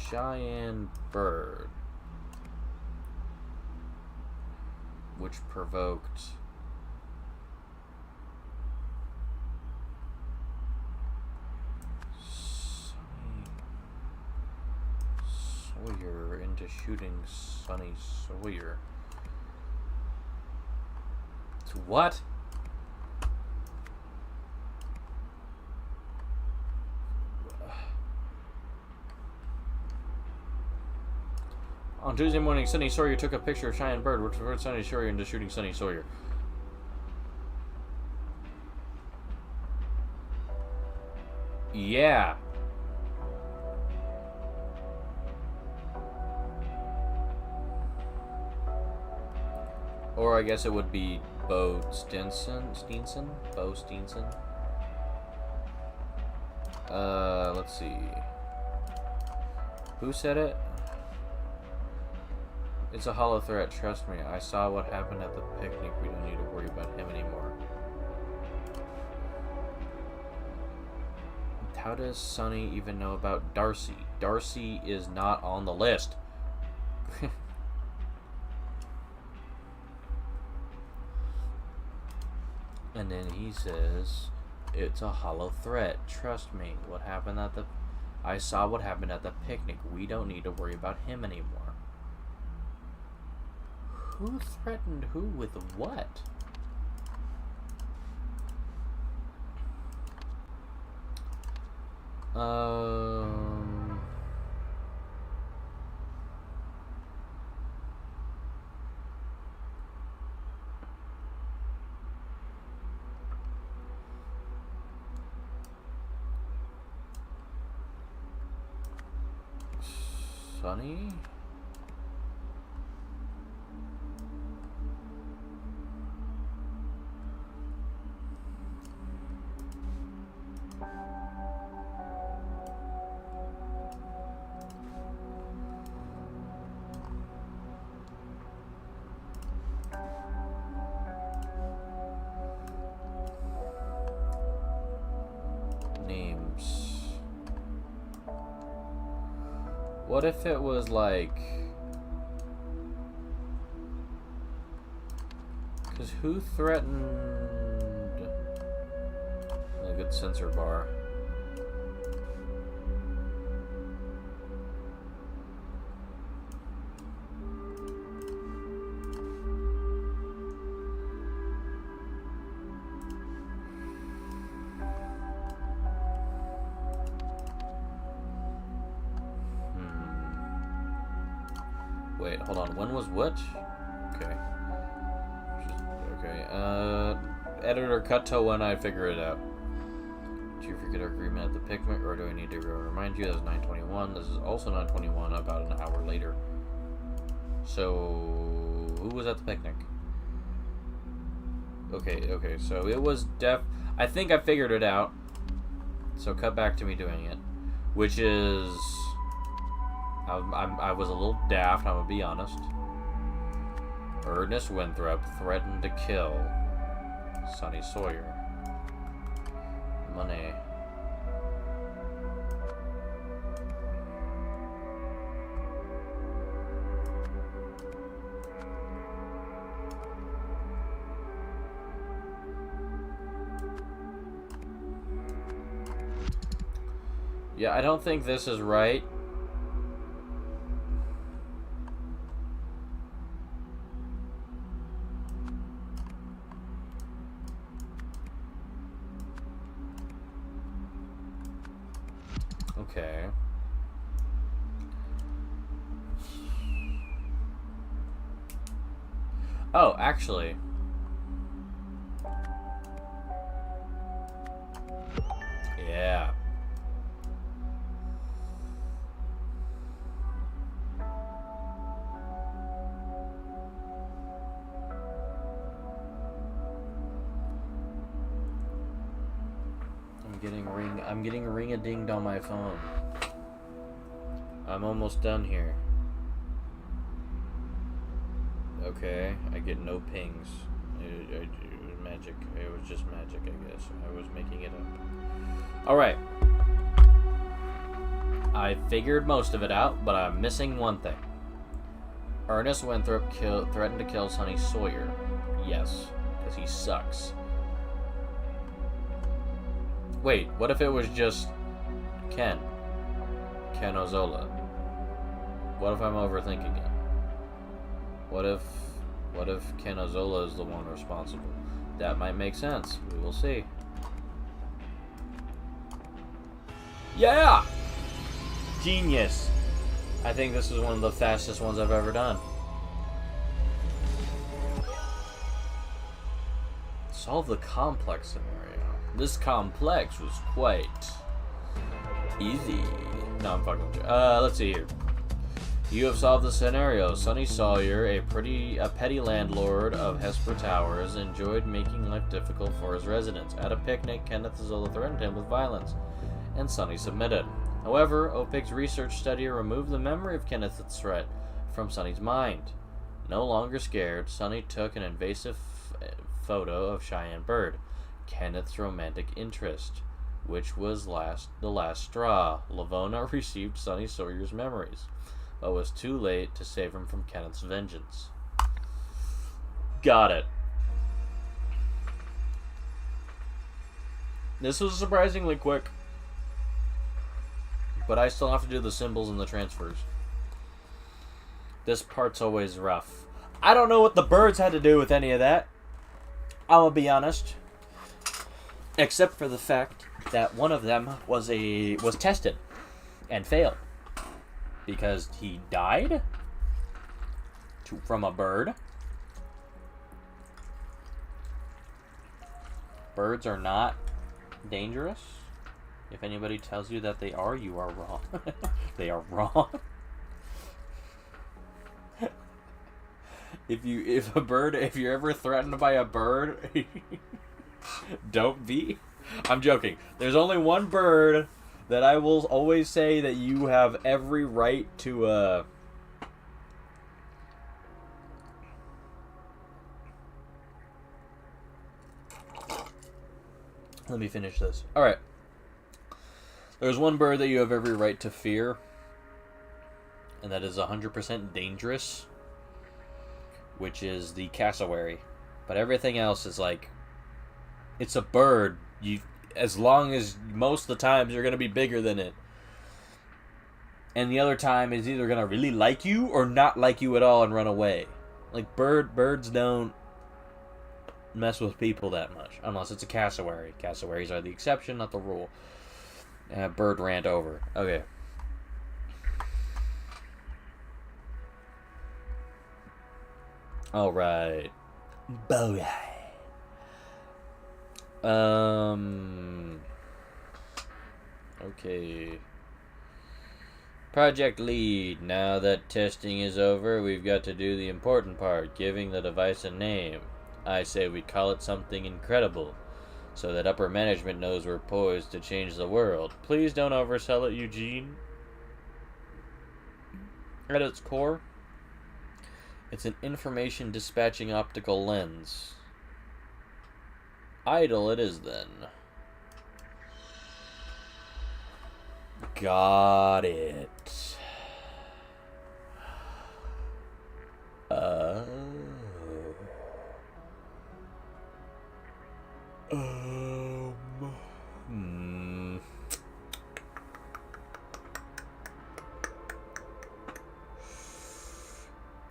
Cheyenne Bird, which provoked Sawyer into shooting Sonny Sawyer. To what? On Tuesday morning, Sonny Sawyer took a picture of Cheyenne Bird, which provoked Sonny Sawyer into shooting Sonny Sawyer. Yeah. Or I guess it would be Bo Steenson? Bo Steenson? Let's see. Who said it? It's a hollow threat, trust me. I saw what happened at the picnic. We don't need to worry about him anymore. How does Sonny even know about Darcy? Darcy is not on the list. And then he says, it's a hollow threat. Trust me. I saw what happened at the picnic. We don't need to worry about him anymore. Who threatened who with what? Sonny? Names. What if it was like... Because who threatened... A good sensor bar. Wait, hold on. When was which? Okay. Okay. Editor, cut to when I figure it out. Did you forget our agreement at the picnic, or do I need to remind you? That was 9:21. This is also 9:21, about an hour later. So, who was at the picnic? Okay. So it was I think I figured it out. So cut back to me doing it, which is. I was a little daft, I'm gonna be honest. Ernest Winthrop threatened to kill Sonny Sawyer. Money. Yeah, I don't think this is right. Okay. Oh, actually. Yeah. I'm getting ring-a-dinged on my phone. I'm almost done here. Okay, I get no pings. It was magic. It was just magic, I guess. I was making it up. Alright. I figured most of it out, but I'm missing one thing. Ernest Winthrop threatened to kill Sonny Sawyer. Yes, because he sucks. Wait, what if it was just Ken Ozola? What if I'm overthinking it? What if Ken Ozola is the one responsible? That might make sense. We will see. Yeah! Genius! I think this is one of the fastest ones I've ever done. Solve the complex scenario. This complex was quite easy. No, I'm fucking with you. Let's see here. You have solved the scenario. Sonny Sawyer, a petty landlord of Hesper Towers, enjoyed making life difficult for his residents. At a picnic, Kenneth Zola threatened him with violence, and Sonny submitted. However, OPIC's research study removed the memory of Kenneth's threat from Sonny's mind. No longer scared, Sonny took an invasive photo of Cheyenne Bird, Kenneth's romantic interest, which was the last straw. Lavona received Sonny Sawyer's memories, but was too late to save him from Kenneth's vengeance. Got it. This was surprisingly quick. But I still have to do the symbols and the transfers. This part's always rough. I don't know what the birds had to do with any of that. I'll be honest. Except for the fact that one of them was tested and failed. Because he died from a bird. Birds are not dangerous. If anybody tells you that they are, you are wrong. They are wrong. If you're ever threatened by a bird, don't be. I'm joking. There's only one bird that I will always say that you have every right to, Let me finish this. Alright. There's one bird that you have every right to fear, and that is 100% dangerous, which is the cassowary. But everything else is like, it's a bird. As long as most of the times you're going to be bigger than it. And the other time is either going to really like you or not like you at all and run away. Like, birds don't mess with people that much. Unless it's a cassowary. Cassowaries are the exception, not the rule. Bird rant over. Okay. Alright. Booyah. Okay. Project lead. Now that testing is over, we've got to do the important part, giving the device a name. I say we call it something incredible, so that upper management knows we're poised to change the world. Please don't oversell it, Eugene. At its core, it's an information dispatching optical lens. Idol it is then. Got it.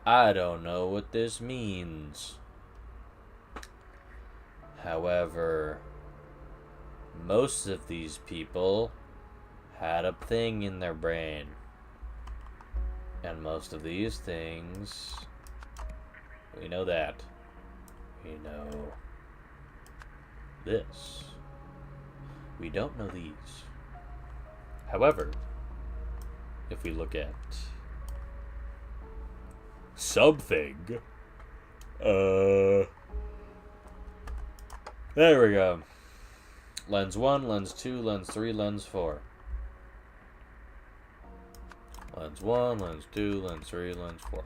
I don't know what this means. However, most of these people had a thing in their brain. And most of these things, we know that. We know this. We don't know these. However, if we look at something, there we go. Lens 1, lens 2, lens 3, lens 4. Lens 1, lens 2, lens 3, lens 4.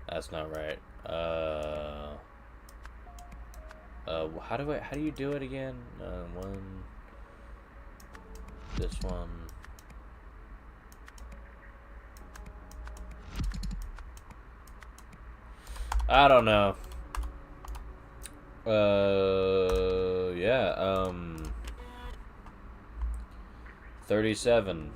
That's not right. How do you do it again? This one. I don't know. Yeah, 37.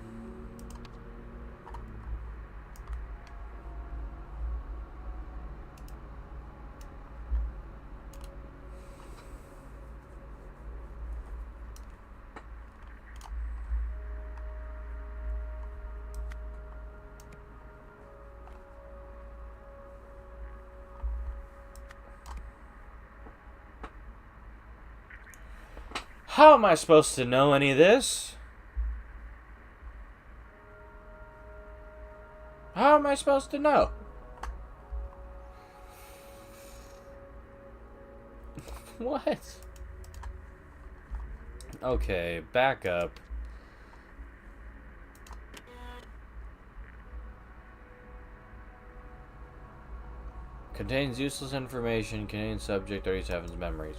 How am I supposed to know any of this? How am I supposed to know? What? Okay, back up. Contains useless information, contains subject 37's memories.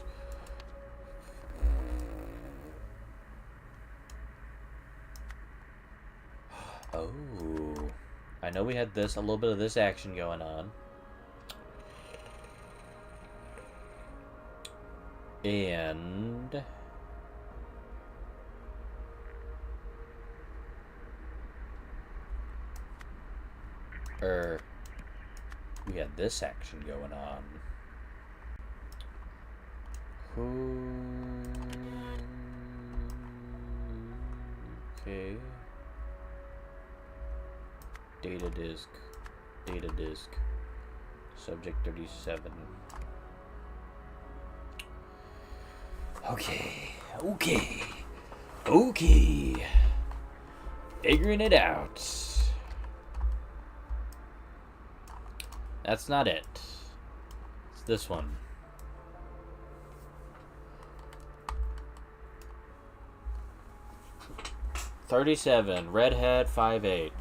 Oh, I know we had a little bit of this action going on. And We had this action going on. Okay. Data disk. Subject 37. Okay. Figuring it out. That's not it. It's this one. $37. Redhead 5'8".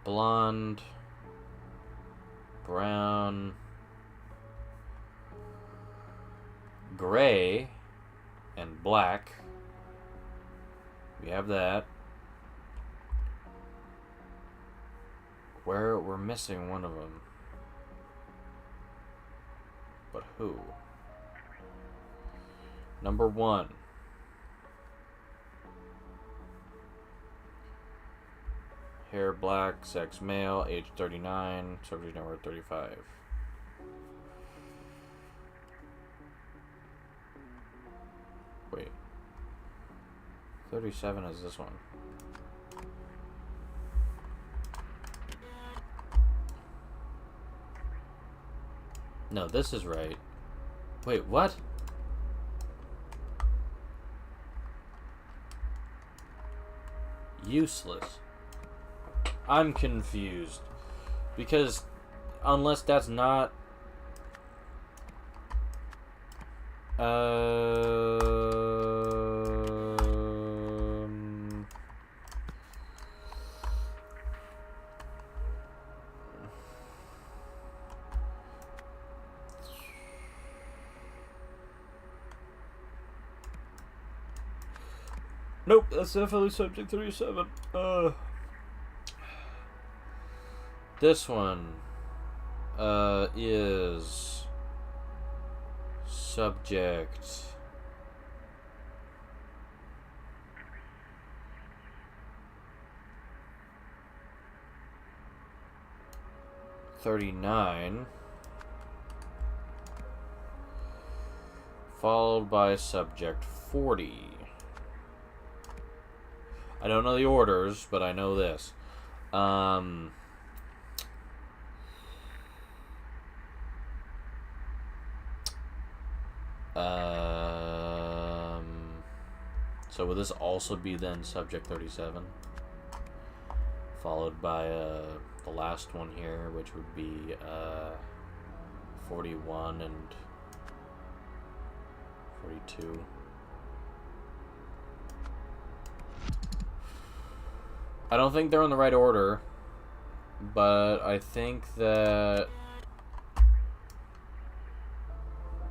Blonde, brown, gray, and black. We have that. We're missing one of them. But who? Number 1. Hair black, sex male, age 39, subject number 35. Wait. 37 is this one. No, this is right. Wait, what? Useless. I'm confused. Because unless that's not nope, that's definitely subject 37. This one is subject 39, followed by subject 40. I don't know the orders, but I know this. So would this also be then subject 37? Followed by the last one here, which would be 41 and 42. I don't think they're in the right order, but I think that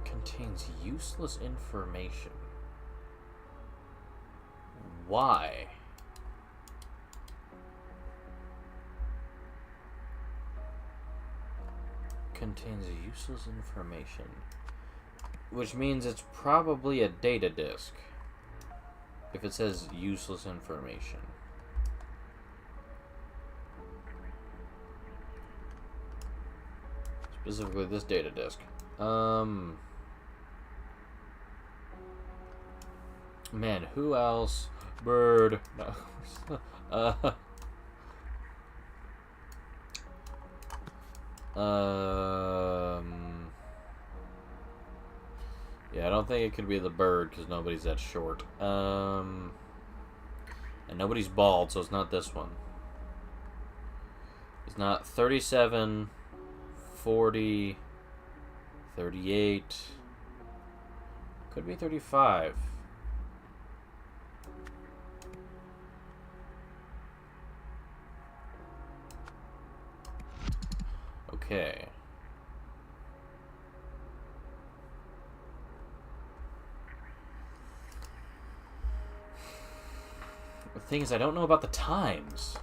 contains useless information. Why? Contains useless information. Which means it's probably a data disk. If it says useless information. Specifically this data disk. Man, who else? Bird. No. Yeah, I don't think it could be the bird because nobody's that short. And nobody's bald, so it's not this one. It's not 37, 40, 38. Could be 35. Okay. The thing is, I don't know about the times.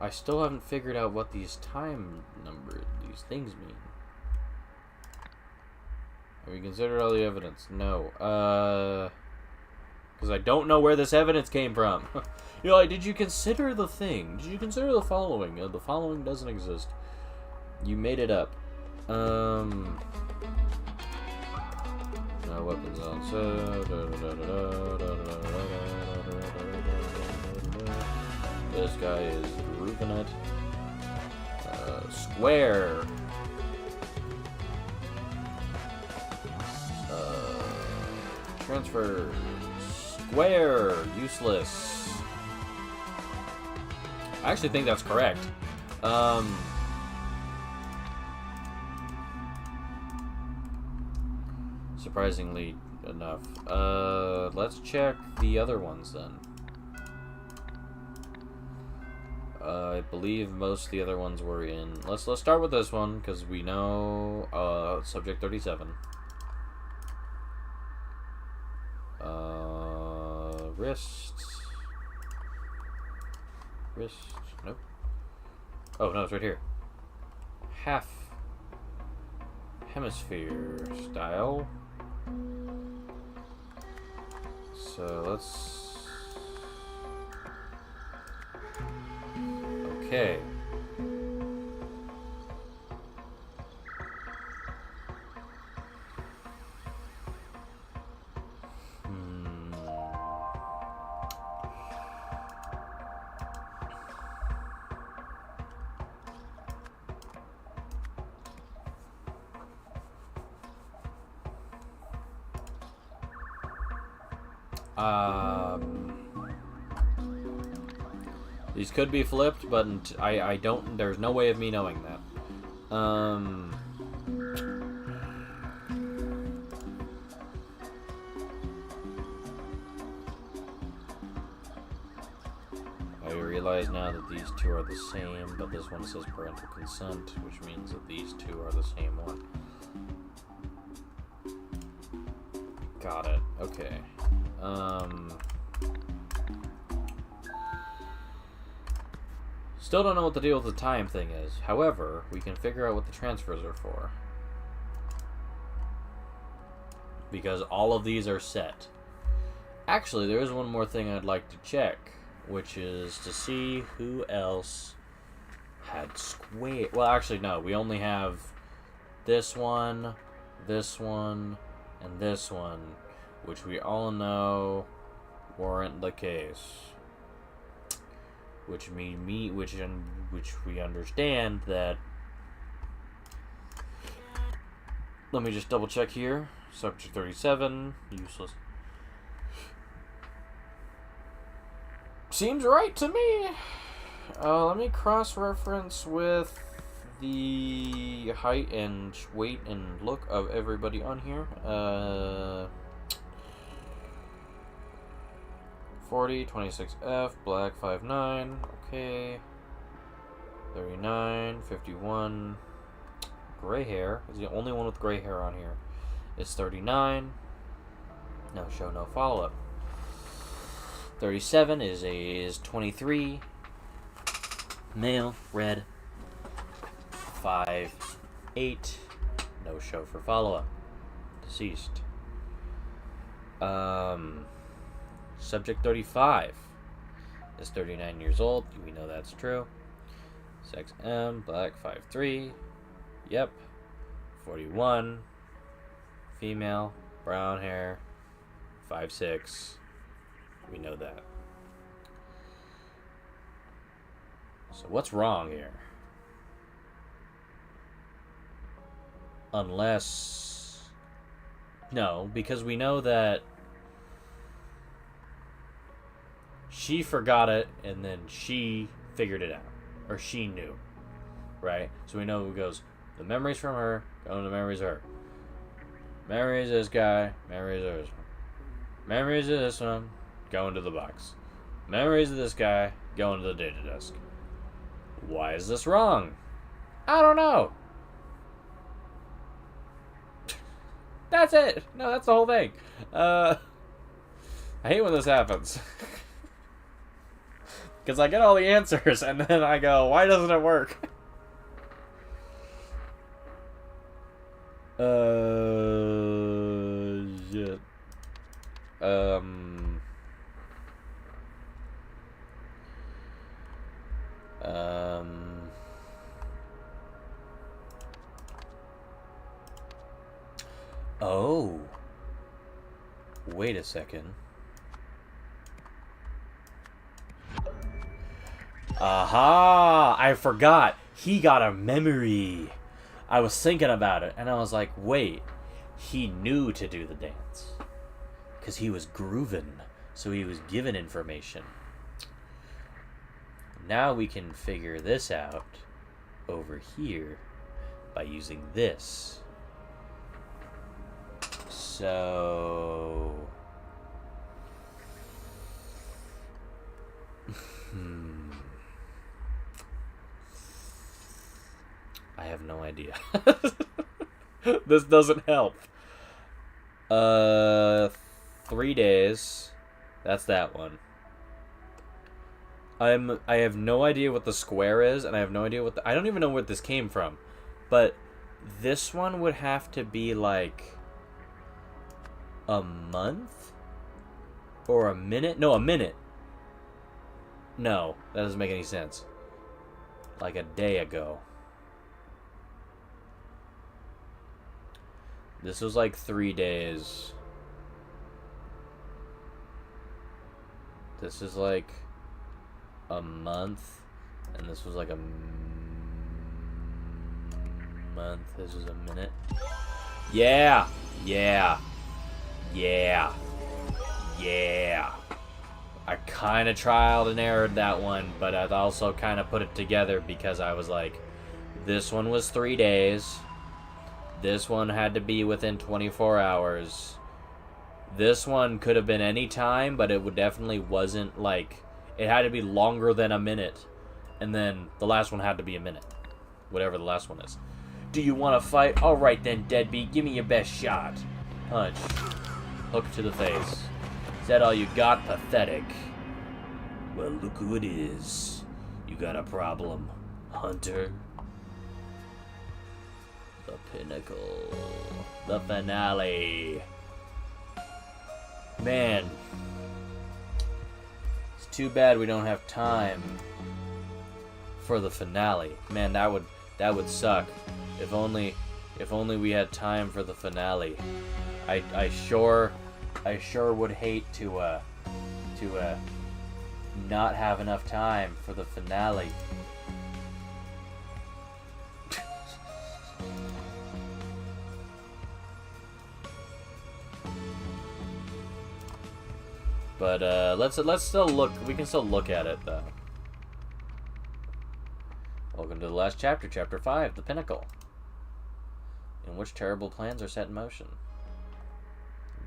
I still haven't figured out what these these things mean. Have you considered all the evidence? No. Because I don't know where this evidence came from. You're like, did you consider the thing? Did you consider the following? The following doesn't exist. You made it up. No weapons on set. This guy is grooving it. Square. Transfer. Square. Useless. I actually think that's correct. Surprisingly enough. Let's check the other ones then. I believe most of the other ones were in. Let's start with this one because we know subject 37. Wrists. Nope. Oh no, it's right here. Half hemisphere style. So let's. Okay. These could be flipped, but I don't. There's no way of me knowing that. I realize now that these two are the same, but this one says parental consent, which means that these two are the same one. Got it. Okay. Still don't know what the deal with the time thing is. However, we can figure out what the transfers are for. Because all of these are set. Actually, there is one more thing I'd like to check, which is to see who else had square. Well, actually, no. We only have this one, and this one, which we all know weren't the case. Which we understand that. Let me just double check here. Subject 37, useless. Seems right to me. Let me cross-reference with the height and weight and look of everybody on here. 40, 26F, black 59, okay. 39, 51, gray hair. Is the only one with gray hair on here. It's 39. No show, no follow-up. 37 is 23. Male, red. 5, 8. No show for follow-up. Deceased. Subject 35 is 39 years old. We know that's true. Sex M, black 5'3". Yep. 41. Female, brown hair, 5'6". We know that. So what's wrong here? Unless... No, because we know that she forgot it, and then she figured it out. Or she knew. Right? So we know who goes, the memories from her, going to memories of her. Memories of this guy, memories of this one. Memories of this one, going to the box. Memories of this guy, going to the data desk. Why is this wrong? I don't know. That's it. No, that's the whole thing. I hate when this happens. Because I get all the answers, and then I go, why doesn't it work? Shit. Oh. Wait a second. Aha! I forgot. He got a memory. I was thinking about it, and I was like, wait. He knew to do the dance. Because he was grooving. So he was given information. Now we can figure this out over here by using this. So... I have no idea. This doesn't help. 3 days. That's that one. I have no idea what the square is, and I have no idea what I don't even know where this came from. But this one would have to be like a month? Or a minute? No, a minute. No, that doesn't make any sense. Like a day ago. This was like 3 days. This is like a month. And this was like a month. This was a minute. Yeah! Yeah! Yeah! Yeah! I kind of trialed and errored that one, but I also kind of put it together because I was like, this one was 3 days. This one had to be within 24 hours. This one could have been any time, but it would definitely wasn't like... It had to be longer than a minute. And then the last one had to be a minute. Whatever the last one is. Do you want to fight? Alright then, deadbeat. Give me your best shot. Punch. Hook to the face. Is that all you got? Pathetic. Well, look who it is. You got a problem, Hunter. The pinnacle. The finale. Man. It's too bad we don't have time for the finale. Man, that would suck. If only we had time for the finale. I sure would hate to not have enough time for the finale. But let's still look. We can still look at it though. Welcome to the last chapter, chapter 5, the pinnacle, in which terrible plans are set in motion.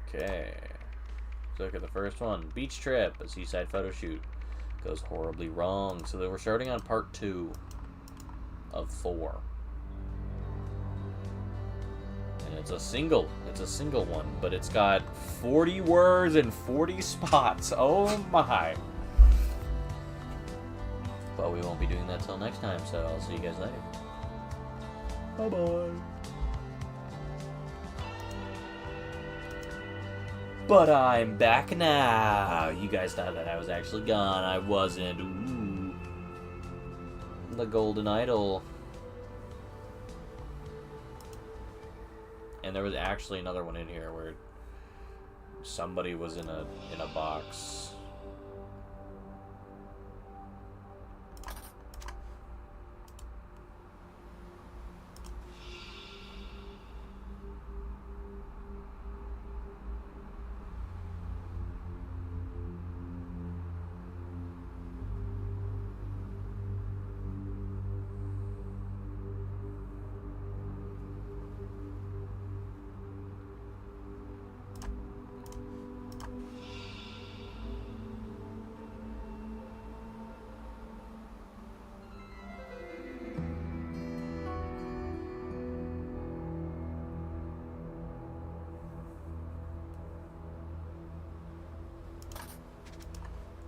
Okay. Let's look at the first one. Beach trip, a seaside photo shoot, goes horribly wrong. So we're starting on part 2 of 4. And it's a single one, but it's got 40 words and 40 spots. Oh my. But we won't be doing that till next time, so I'll see you guys later. Bye-bye. But I'm back now. You guys thought that I was actually gone. I wasn't. Ooh. The Goonden Idol. And there was actually another one in here where somebody was in a box.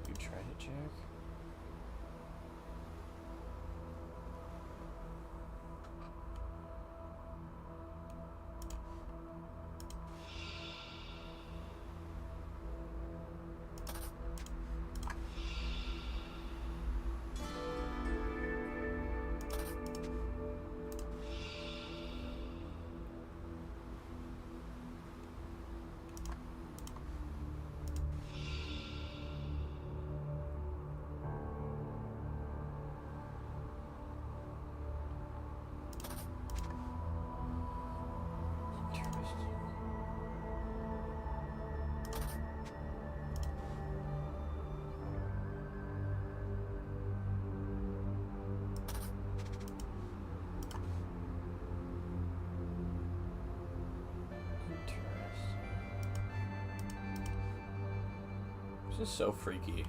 You try to check? This is so freaky.